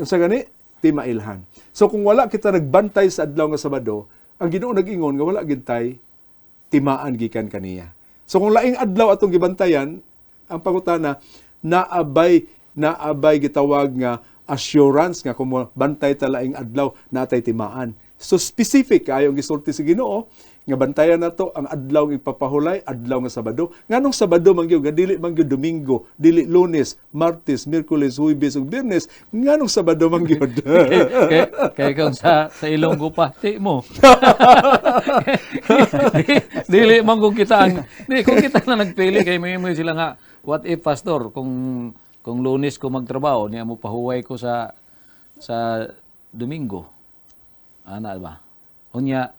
sa gani, timailhan. So kung wala kita nagbantay sa adlaw nga Sabado, ang Ginoo nag-ingon nga wala gintay timaan gikan kaniya. So kung laing adlaw atong gibantayan, ang pangutana naabay na abay gitawag nga assurance nga kung bantay talaing adlaw natay timaan. So specific kayo ang gisulti sa Ginoo nga bantayan nato ang adlaw nga ipapahulay, adlaw nga Sabado. Nganong Sabado man gyud nga dili man gyud Domingo, dili Lunes, Martes, Miyerkules, Huwebes ug Biyernes. Nganong Sabado man gyud? Kaya kung sa Ilonggo pati mo. Dili man kung kita ang kung kita na nagpili kay may sila nga what if pastor kung Lunes ko magtrabaho niya mo pahuway ko sa Domingo. Ana ba? Unya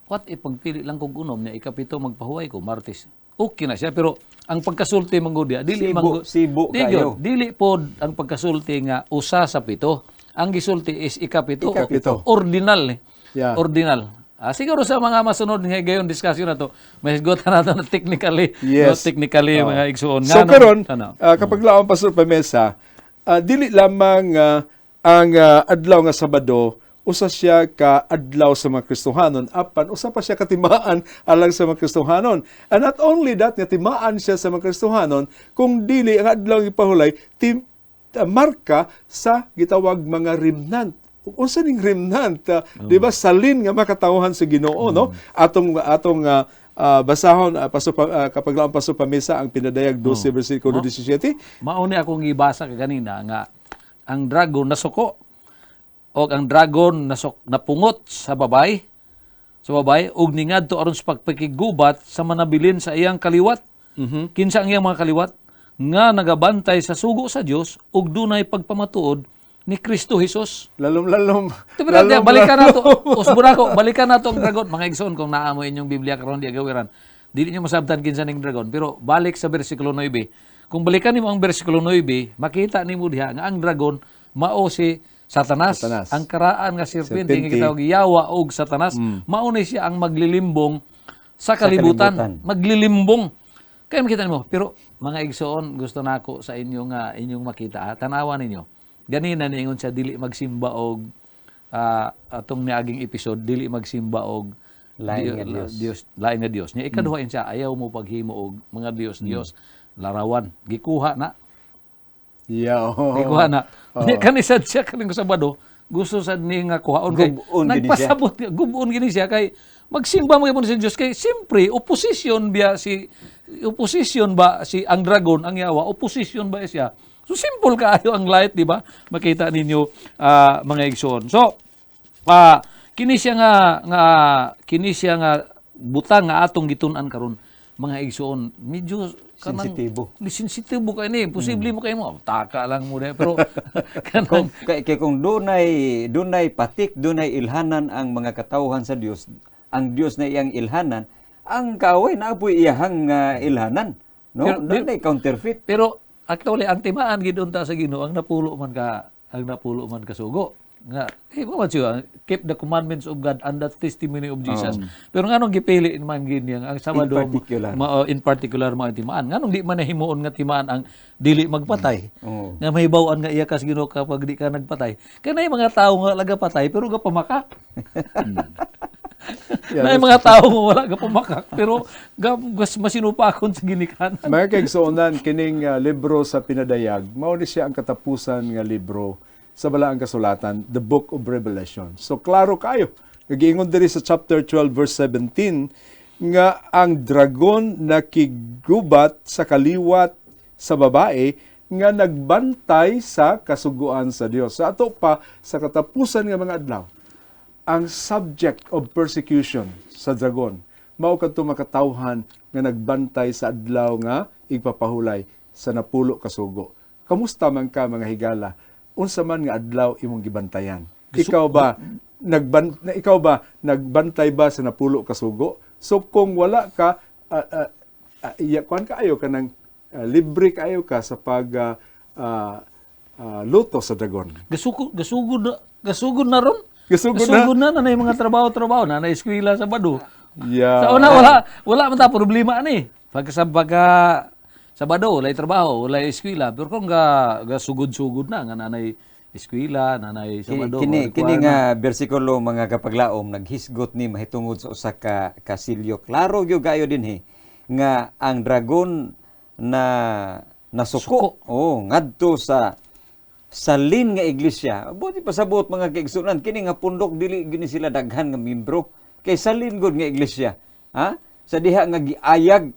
what if pagpili lang kong unom niya, ikapito magpahuway ko, Martes. Okay na siya, pero ang pagkasulti manggod dili Sibo kayo. dili pod ang pagkasulti nga usa sa pito. Ang gisulti is ikapito. Ikapito. Ordinal. Yeah. Ordinal. Siguro sa mga masunod nga gayon discussion na to, may higutan nato na technically, Yes. technically mga igsuon So nga karon, ano. kapag laon Pastor Pamesa, dili lamang ang adlaw nga Sabado usa siya ka adlaw sa mga Kristohanon apan usa pa siya katimaan alang sa mga Kristohanon. And not only that nga timaan siya sa mga Kristohanon, kung dili ang adlaw nga ipahulay marka sa gitawag mga remnant. Unsa ning remnant? Di ba salin nga makatawhan sa Ginoo, no? Atong basahon kapag laon Pastor Pamesa ang pinadayag 12 bersikulo 17. Mauni akong gibasa kanina nga ang dragon nasuko o ang dragon napungot sa babay ug ningadto aron sa pagpakigubat sa manabilin sa iyang kaliwat. Kinsa ang iyang mga kaliwat nga nagabantay sa sugo sa Dios ug dunay pagpamatuod ni Kristo Jesus. Lalom. Balikan nato. Usburako, balikan nato ang dragon. Mga igsoon kung naamo inyong Biblia karon di agawiran. Dili niyo masabtan kinsa ning dragon, pero balik sa bersikulo 9. Kung balikan nimo ang bersikulo 9, makita nimo diha nga ang dragon mao si Satanas. Ang karaan nga serpente nga gitawag Yawa og Satanas, mao ni siya ang maglilimbong sa kalibutan. Maglilimbong. Kaya makita nimo, pero mga igsoon gusto nako sa inyo nga inyong makita, tanawan ninyo. Ganina niingon siya dili magsimba og atong niaging episode dili magsimba og Lain nga Dios. Lain nga Dios. Nya ikaduhain siya ayaw mo paghimo og mga Dios larawan. Gikuha na. Yeah. Gikuha na. Kanisad siya kaning Sabado gusto sad ni nga kuhaon kay Gubon gini siya. nagpasabot gubon gini siya kay magsimba mo gyapon sa Dios kay simpre opposition ba si ang dragon ang Yawa opposition ba siya. So simple kaayo ang light, di ba? Makita ninyo mga igsoon. So kini siya nga butang nga atong gitun-an karon mga igsoon. Medyo sensitibo kay ni. Posible mo kay mo taka lang mo pero kanang kung dunay patik, dunay ilhanan ang mga katawhan sa Dios, ang Dios na iyang ilhanan, ang kaaway na apoy iyahang ilhanan, no? Dunay counterfeit. Pero actually ang timaan gid unta sa Ginoo ang napulo man ka sugo nga mo siya keep the commandments of God and the testimony of Jesus. Pero nganong gipili man gid niya ang Sabado in particular mao timaan nganong di man nahimuon nga timaan ang dili magpatay. Nga mahibaw-an nga iya kas Ginoo kapag di ka nagpatay. Kay mga tawo nga lagapatay pero ga pamakak. May mga tao nga wala ka pumakak pero masinupakon sa ginikan. Mga kaigsuonan kining libro sa pinadayag, mao ni siya ang katapusan nga libro sa balaang kasulatan, the Book of Revelation. So klaro kayo. Nagiingon diri sa chapter 12 verse 17 nga ang dragon nakigubat sa kaliwat sa babae nga nagbantay sa kasuguan sa Dios. Sa ato pa sa katapusan nga mga adlaw, ang subject of persecution sa dragon mao kadto makatawhan nga nagbantay sa adlaw nga igpapahulay sa napulo ka sugo. Kamusta man ka mga higala? Unsa man nga adlaw imong gibantayan? Ikaw ba nagbantay ba sa napulo ka sugo? So kung wala ka kuan kaayo kanang libre kaayo ka sa pag luto sa dragon. Gasugod na ron. Gasugod na yung mga trabaho na eskwela sa Sabado. Yeah. Sa una wala man ta problema ani. Pagka Sabado walay trabaho, walay eskwela, pero kung gasugod-sugod na nga nanay eskwela, nanay Sabado. Kini nga bersikulo mga kapaglaom naghisgot ni mahitungod sa usa ka silyo. Klaro gyud gayo dinhi nga ang dragon na nasuko. Oh, ngadto sa salin nga iglesia. Buti pasabot mga kaigsunan kini nga pundok dili gini sila daghan nga membro kay salin gud nga iglesia. Ha? Sa diha nga giayag,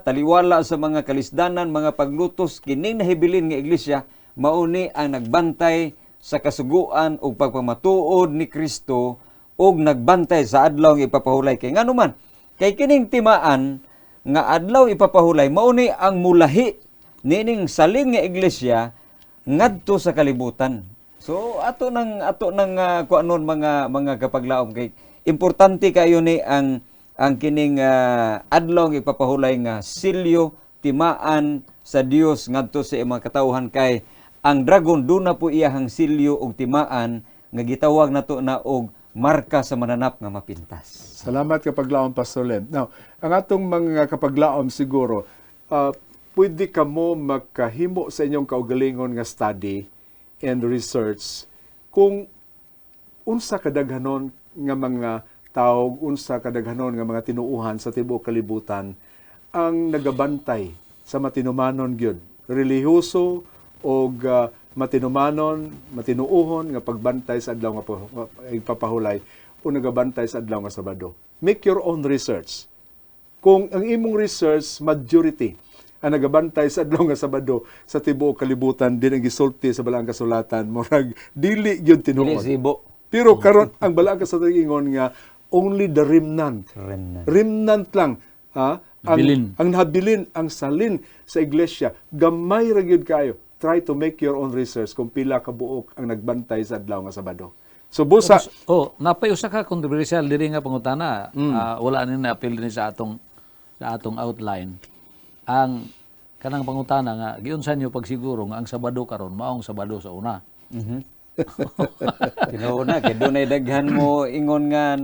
taliwala sa mga kalisdanan, mga paglutos kining nahibilin nga iglesia mauni ang nagbantay sa kasuguan ug pagpamatuod ni Kristo ug nagbantay sa adlaw nga ipapahulay kay nganuman kay kining timaan nga adlaw ipapahulay mauni ang mulahi nining salin nga iglesia ngadto sa kalibutan. So ato nang kuanon mga kapaglaom kay importante kayo ni ang kining adlaw nga ipapahulay nga silyo timaan sa Dios ngadto sa mga katawhan kay ang dragon duna po iyahang silyo og timaan nga gitawag nato na og marka sa mananap nga mapintas. Salamat kapaglaom, Pastor Len. Now, ang atong mga kapaglaom siguro, pwede ka mo magkahimo sa inyong kaugalingon nga study and research kung unsa kadaghanon nga mga tao, unsa kadaghanon nga mga tinuuhan sa tibuok kalibutan ang nagabantay sa matinumanon gyud, relihiyoso o matinumanon, matinuuhon nga pagbantay sa adlaw nga ipapahulay o nagabantay sa adlaw nga Sabado. Make your own research. Kung ang imong research majority ang nagabantay sa adlaw nga Sabado sa tibuok kalibutan din ang gisulti sa Balaang Kasulatan murag dili gyud tinuod. Dili sibo. Pero karon ang Balaang Kasulatan ingon nga only the remnant. Remnant lang, ha? Ang nabilin, ang salin sa iglesia, gamay ra gyud kayo. Try to make your own research kung pila ka buok ang nagbantay sa adlaw nga Sabado. So busa napay usa ka kontrobersyal diri nga pangutana. Wala ni na apil ni sa atong outline. Ang kanang pangutana nga giunsan niyo pagsiguro nga ang Sabado karon maong Sabado sa una. Tinuuna kay dunay daghan mo ingon nga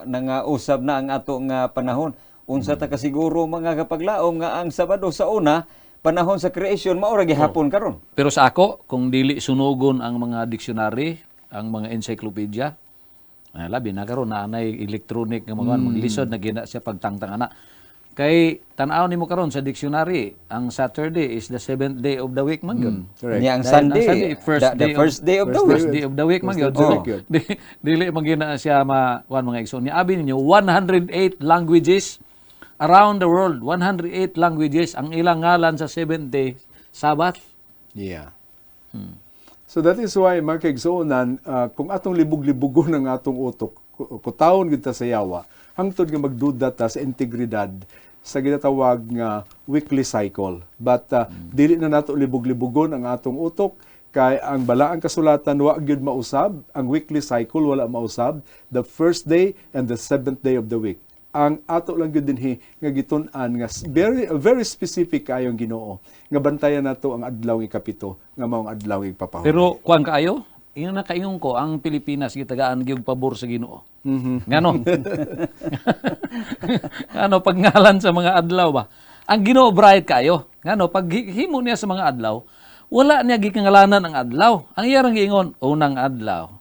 nangausab na ang ato nga panahon. Unsa ta kasiguro mga kapaglaom nga ang Sabado sa una panahon sa creation mao ra gihapon karon. Pero sa ako kung dili sunugon ang mga dictionary, ang mga encyclopedia, labi na karon na anay electronic nga mga maglisod na gina siya pagtangtang ana. Kay tan-aw nimo karon sa dictionary, ang Saturday is the 7th day of the week man yun. Niya ang Sunday, the first day of the week. First day of the week man yun. So, dili magina siya mga igsoon. Ni abi ninyo 108 languages around the world, 108 languages ang ilang ngalan sa 7th day Sabbath. Yeah. So that is why mga kaigsuonan, kung atong libog-libugon ang atong utok, kutawon gid ta sa yawa, hangtod nga magduda ta sa integridad sa ginatawag nga weekly cycle. But dili na nato libog-libugon ang atong utok kay ang Balaang Kasulatan wa gyud mausab, ang weekly cycle wala mausab, the first day and the 7th day of the week. Ang ato lang gyud dinhi nga gitun-an nga very specific kayong Ginoo nga bantayan nato ang adlaw nga ikapito nga maong adlaw nga ipapahuli. Pero kuan kaayo, ingon na kaingon ko ang Pilipinas gitagaan gyud pabor sa Ginoo. Ngano? Ngano pagngalan sa mga adlaw ba? Ang Ginoo bright kayo. Ngano pag himo niya sa mga adlaw, wala niya gikangalanan ang adlaw. Ang iyang giingon unang adlaw,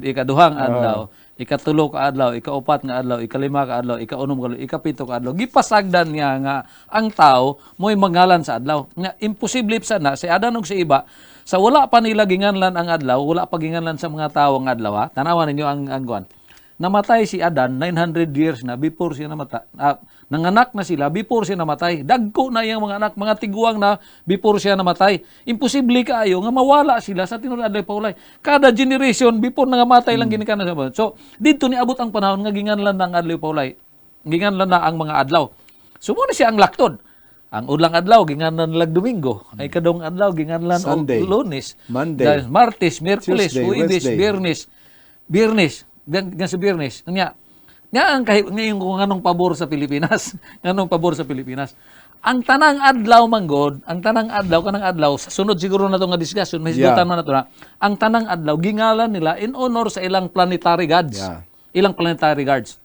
ikaduhang adlaw, ikatulo ka adlaw, ikaupat nga adlaw, ikalima ka adlaw, ikaunom ka adlaw, ikapito ka adlaw. Gipasagdan niya nga ang tao mo'y mangalan sa adlaw. Nga imposible sana si Adan ug si iba sa wala pa nila ginganlan ang adlaw, wala pa ginganlan sa mga tawo ang adlaw ha. Tanawan ninyo ang guan. Namatay si Adan 900 years na before siya namatay. Nanganak na sila before siya namatay. Dagko na yung mga anak, mga tiguang na before siya namatay. Imposible kaayo nga mawala sila sa tinuod adlaw paulay. Kada generation before nangamatay lang gini kana. So dito ni abot ang panahon nga ginganlan ang adlaw paulay. Ginganlan na ang mga adlaw. Sumo na siya ang laktod. Ang ulang adlaw ginganlan lag Domingo, ay kadong adlaw ginganlan og Lunes, Monday, Martes, Miyerkules, Tuesday, Huwebes, Wednesday. Biyernes, nga sa Biyernes. Nga ang ngayon kung anong pabor sa Pilipinas, anong pabor sa Pilipinas. Ang tanang adlaw manggod, ang tanang adlaw kanang adlaw sa sunod siguro na to nga discussion, may hisgutan man nato na. Ang tanang adlaw gingalan nila in honor sa ilang planetary gods. Ilang planetary gods.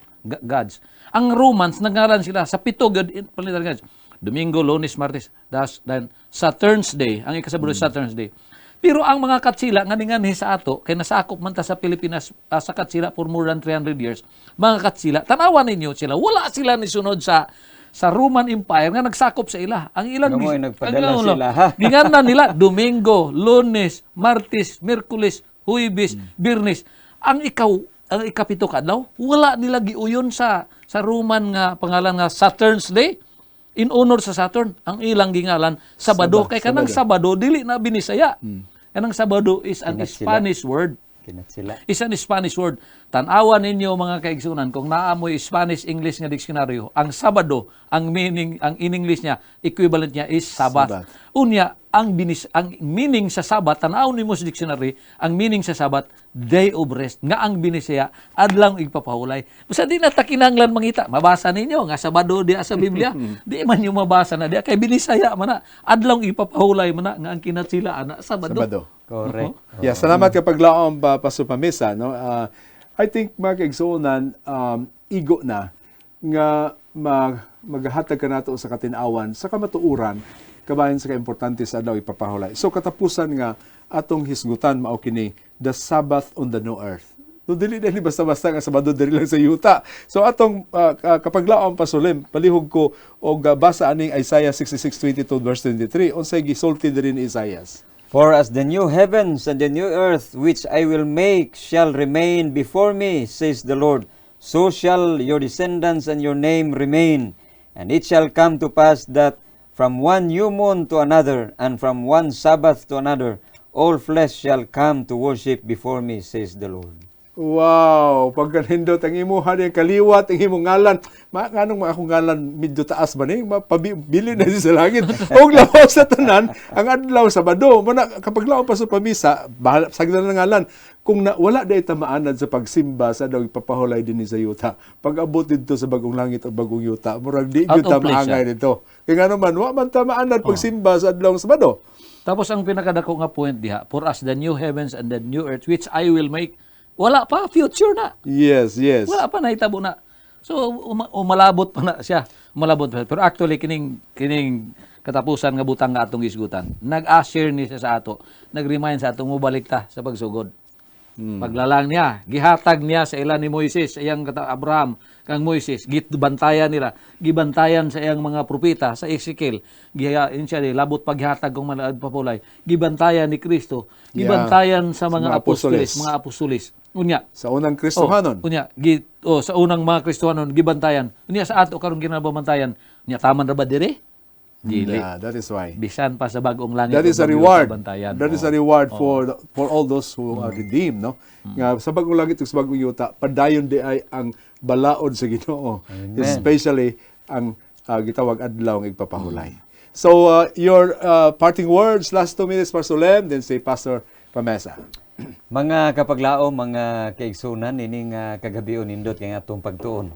Ang Romans nagngalan sila sa 7 planetary gods. Domingo, Lunes, Martes, then Saturn's Day, ang ikasabot Saturn's Day. Pero ang mga katsila nga ninganhi sa ato kay nasakop man ta sa Pilipinas sa katsila for more than 300 years. Mga katsila, tanawan ninyo sila, wala sila ni sunod sa sa Roman Empire nga nagsakop sa ila. Ang ilang Gamoy, nagpadala sila, ha? ginganan nila Domingo, Lunes, Martes, Miyerkules, Huwebes, Biyernes. Ang ikapito kadlaw, wala nila giuyon sa Roman nga pangalan nga Saturn's Day. In honor sa Saturn, ang ilang gingalan Sabado. Kay kanang Sabado dili na binisaya. Kanang Sabado is an Spanish word. Kinat sila. Is an Spanish word. Tanawan ninyo mga kaigsunan kung naamoy Spanish-English nga diksyonaryo, ang Sabado, ang in English niya, equivalent niya is Sabbath. Unya, ang meaning sa Sabbath, tanaw nimo sa dictionary, ang meaning sa Sabbath, day of rest, nga ang binisaya, adlang igpapahulay. Basta di na takinanglan mangita, mabasa ninyo, nga Sabado diya sa Biblia, di man yung mabasa na diya, kay binisaya man na, adlang igpapahulay man na, nga ang kinatsila, Sabado. Uh-huh. Correct. Yeah, salamat kapag laom Pastor Pamesa, no? I think mga kaigsunan, igo na nga maghatag ka nato sa katinawan sa kamatuuran kabayan sa kaimportante sa adlaw ipapahulay. So katapusan nga atong hisgutan mao kini the Sabbath on the new earth. No dili basta-basta nga Sabado diri lang sa yuta. So atong kapag laom Pasulem, palihog ko og basa aning Isaiah 66:22 verse 23 unsay gisulti diri ni Isaiah. For as the new heavens and the new earth which I will make shall remain before me, says the Lord, so shall your descendants and your name remain. And it shall come to pass that from one new moon to another, and from one Sabbath to another, all flesh shall come to worship before me, says the Lord. Wow, pagkanindot ang imuha yung kaliwat, ang imong ngalan. Nganong akong ngalan medyo taas ba ni? Mapabili na sa langit. Og lawas sa tanan, ang adlaw Sabado. Kapag lawas pa sa pamisa, sagdan na ngalan. Kung wala day tamaanad sa pagsimba sa daw ipapahulay din sa yuta. Pag abot dito sa bagong langit o bagong yuta, murag di gyud tamaangay dito. Kaya nga naman, wa man tamaanad pagsimba sa adlaw Sabado. Tapos ang pinakadako nga point diha, for us the new heavens and the new earth which I will make, wala pa, future na. Yes. Wala pa, nahitabo na. So, umalabot pa na siya. Umalabot pa. Pero actually, kining katapusan nga butang nga atong isgutan, nag-assure ni siya sa ato, nag-remind sa atong mubalik ta sa pagsugod. Paglalang niya, gihatag niya sa ilan ni Moises, sa iyang Abraham, kang Moises, gibantayan nila, gibantayan sa iyang mga propeta, sa Ezekiel, labot paghatag kung manaad papulay, gibantayan ni Kristo, gibantayan sa mga apostolis, unya. Sa unang Kristohanon. Sa unang mga Kristohanon, gibantayan. Unya, sa ato karong ginababantayan, unya, taman ra ba dire? Dili. Yeah, that is why. Bisan pa sa bagong langit. That is a reward. That is a reward for all those who are redeemed, no? Nga sa bagong langit ug sa bagong yuta, padayon di ay ang balaod sa Ginoo. Especially ang gitawag adlaw nga igpapahulay. So your parting words, last 2 minutes Pastor Lem, then say Pastor Pamesa. Mga kapaglaom, mga kaigsunan, ining kagabion nindot kay atong pagtuon.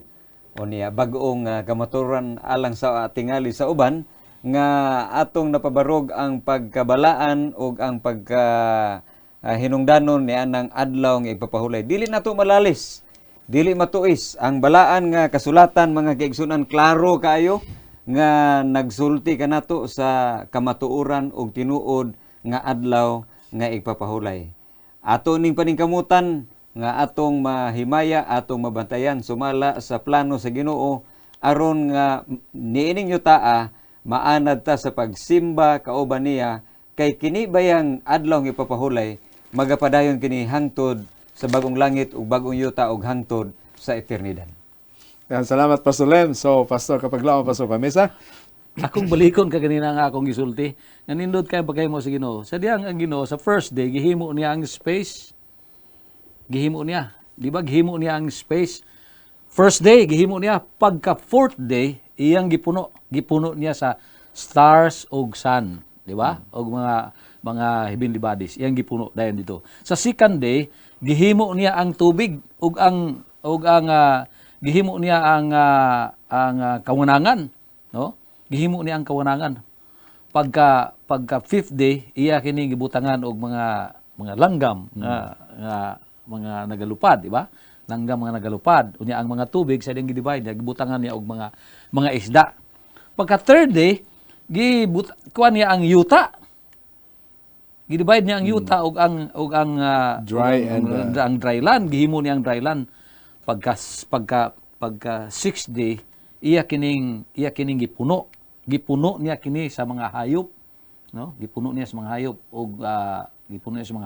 O niya, bagong kamaturan alang sa tingali sa uban, nga atong napabarog ang pagkabalaan o ang hinungdanon ni anang adlaw nga ipapahulay. Dili nato malalis, dili matuis. Ang balaan nga kasulatan, mga kaigsunan, klaro kayo nga nagsulti kanato sa kamatuoran og tinuod nga adlaw nga ipapahulay. Ato ning paningkamutan nga atong mahimaya, atong mabantayan sumala sa plano sa Ginoo aron nga niining yutaa maanad ta sa pagsimba kauban niya kay kini bayang adlaw nga ipapahulay magapadayon kini hangtod sa bagong langit ug bagong yuta ug hangtod sa eternidad. Salamat Pastor Lem. So Pastor kapaglaom Pastor Pamesa. Akong balikon ka ganina nga akong gisulti. Nga nindot kay pagkay mo sa Ginoo. Sa diyang ang Ginoo sa first day gihimo niya ang space. Gihimo niya. Di ba gihimo niya ang space? First day gihimo niya, pagka fourth day iyang gipuno niya sa stars ug sun, di ba? Og mga heavenly bodies, iyang gipuno dayon dito. Sa second day gihimo niya ang tubig ug ang gihimo niya ang kawanangan, no? Gihimo niya ang kawanangan. Pagka fifth day iya kini gibutangan og mga langgam nga mga nagalupad, di ba? Langgam mga nagalupad. Unya ang mga tubig sa diyang gidivide, gibutangan niya og mga isda. Pagka third day, kuan niya ang yuta. Gidivide niya ang yuta og ang dry land, gihimo niya ang dry land. Pagka sixth day, iya kining gipuno niya kini sa mga hayop, no? Gipuno niya sa mga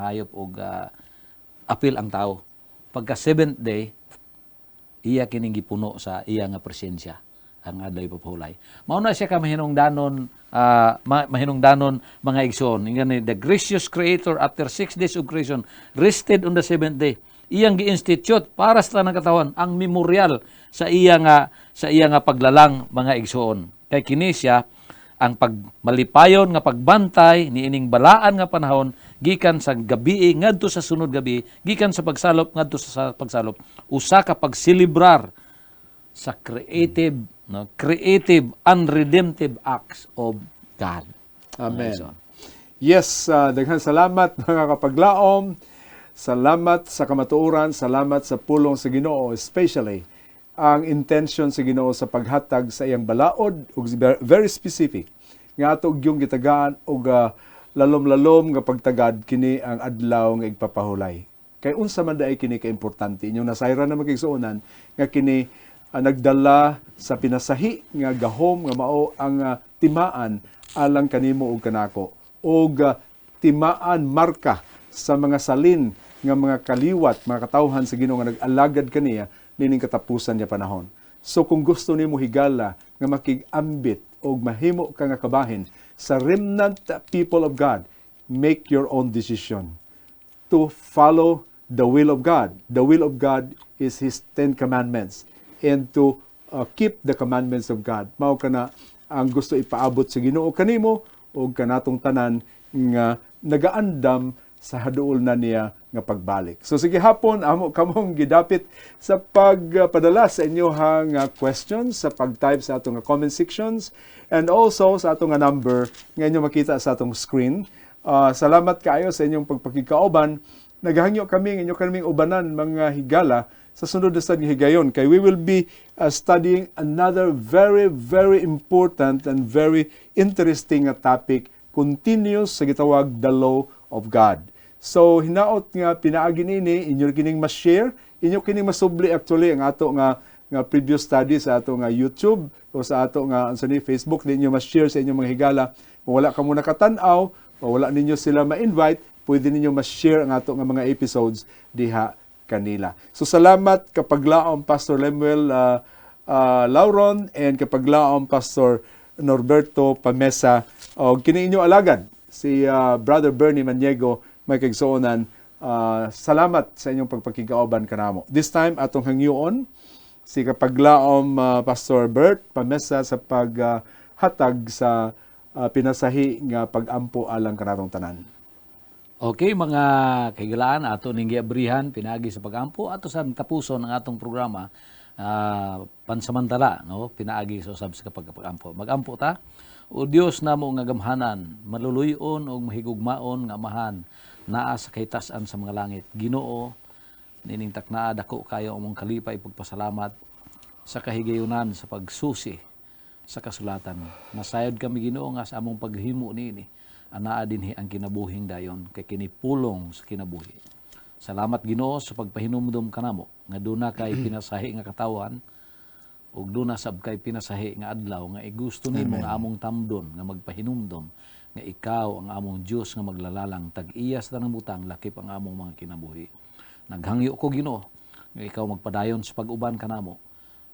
hayop og apil ang tao. Pagka seventh day, iya kining gipuno sa iya nga presensya ang adlaw papahulay. Mao na siya ka mahinungdanon mga igsoon. Ingani, the gracious creator after 6 days of creation rested on the seventh day. Iyang gi-institute para sa tanang katawan ang memorial sa iya nga paglalang mga igsoon. Kay kini siya ang pagmalipayon nga pagbantay niining balaan nga panahon gikan sa gabi ngadto sa sunod gabi, gikan sa pagsalop ngadto sa pagsalop, usa ka pagselebrar sa creative and redemptive acts of God. Amen. Yes, daghang salamat mga kapaglaom. Salamat sa kamatuoran, salamat sa pulong sa Ginoo, especially ang intention sa Ginoo sa paghatag sa iyang balaod ug very specific nga ato gyung gitagaan og lalom-lalom nga pagtagad kini ang adlaw nga igpapahulay. Kay unsa man daay kini ka importante inyong nasayra na magigsuonan nga kini nagdala sa pinasahi nga gahom nga mao ang timaan alang kanimo ug kanako ug timaan marka sa mga salin nga mga kaliwat, mga katawhan sa Ginoo nga nag-alagad kaniya nining katapusan niya panahon. So kung gusto nimo higala nga makig-ambit og mahimo ka nga kabahin sa remnant people of God, make your own decision to follow the will of God. The will of God is His 10 commandments. And to keep the commandments of God. Mao kana ang gusto ipaabot sa Ginoo kanimo o kanatong tanan nga nagaandam sa haduol na niya nga pagbalik. So sige hapon amo kamong gidapit sa pagpadala sa inyohang questions, sa pag-type sa atong comment sections, and also sa atong number nga inyo makita sa atong screen. Salamat kaayo sa inyong pagpakigkaoban. Naghangyo kaming ubanan mga higala sa sunod na study higayon kay we will be studying another very very important and very interesting topic, continuous sa gitawag the law of God. So hinaot nga pinaagi ini inyo kining ma-share, inyo kining masubli actually ang ato nga previous study sa ato nga YouTube o sa ato nga Facebook, din inyo ma-share sa inyong mga higala. Kung wala ka mo nakatan-aw o wala ninyo sila ma-invite, pwede ninyo ma-share ang ato nga mga episodes diha kanila. So salamat kapaglaom Pastor Lemuel Lauron and kapaglaom Pastor Norberto Pamesa o kini inyo alagad si Brother Bernie Maniego may kaigsuonan. Salamat sa inyong pagpakigkaoban kanamo. This time atong hangyoon si kapaglaom Pastor Bert Pamesa sa paghatag sa pinasahi nga pagampo alang kanatong tanan. Okay, mga kaigalaan, ato ning giabrihan pinagi sa pagampo ato sa tapuson ng atong programa pansamantala, no? Pinaagi sa usab sa pagampo. Magampo ta. O Dios namo nga gamhanan, maluluyon og mahigugmaon nga amahan naa sa kahitasan sa mga langit. Ginoo, nining taknaa dako kayo among kalipay pagpasalamat sa kahigayunan sa pagsusi sa kasulatan. Nasayod kami Ginoo nga sa among paghimo niini. Anaa dinhi ang kinabuhing dayon kay kini pulong sa kinabuhi. Salamat Ginoo sa pagpahinumdom kanamo nga duna kay pinasahi nga katawan ug duna sab kay pinasahi nga adlaw nga gusto nimo nga among tamdon nga magpahinumdom nga ikaw ang among Dios nga maglalalang tag-iya sa tanang butang lakip ang among mga kinabuhi. Naghangyo ko Ginoo nga ikaw magpadayon sa pag-uban kanamo.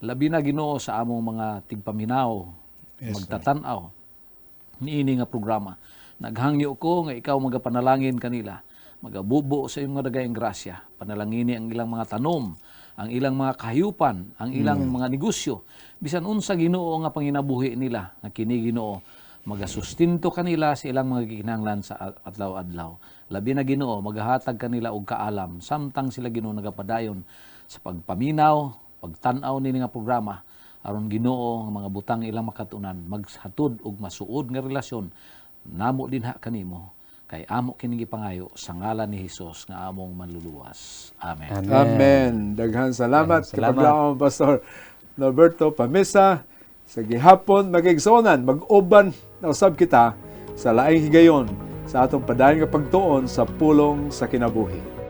Labi na Ginoo sa among mga tigpaminaw, magtatanaw niini nga programa. Naghangyo ko nga ikaw magapanalangin kanila, magabubo sa iyong dagayng grasya, panalangini ang ilang mga tanom, ang ilang mga kahayupan, ang ilang mga negosyo, bisan unsa Ginoo nga panginabuhi nila, nga kini Ginoo magasustinto kanila sa ilang mga gikinahanglan sa adlaw-adlaw. Labi na Ginoo magahatag kanila og kaalam samtang sila Ginoo nagapadayon sa pagpaminaw, pagtan-aw nini nga programa aron Ginoo nga mga butang ilang makatunan maghatod og masuod nga relasyon namo dinha kanimo kay amo kini gipangayo sa ngalan ni Hesus nga among manluluwas. Amen. Amen. Daghan salamat kapaglaom Pastor Norberto Pamesa. Sa gihapon magigsonan mag-uban na usab kita sa laing higayon sa atong padayon nga pagtuon sa pulong sa kinabuhi.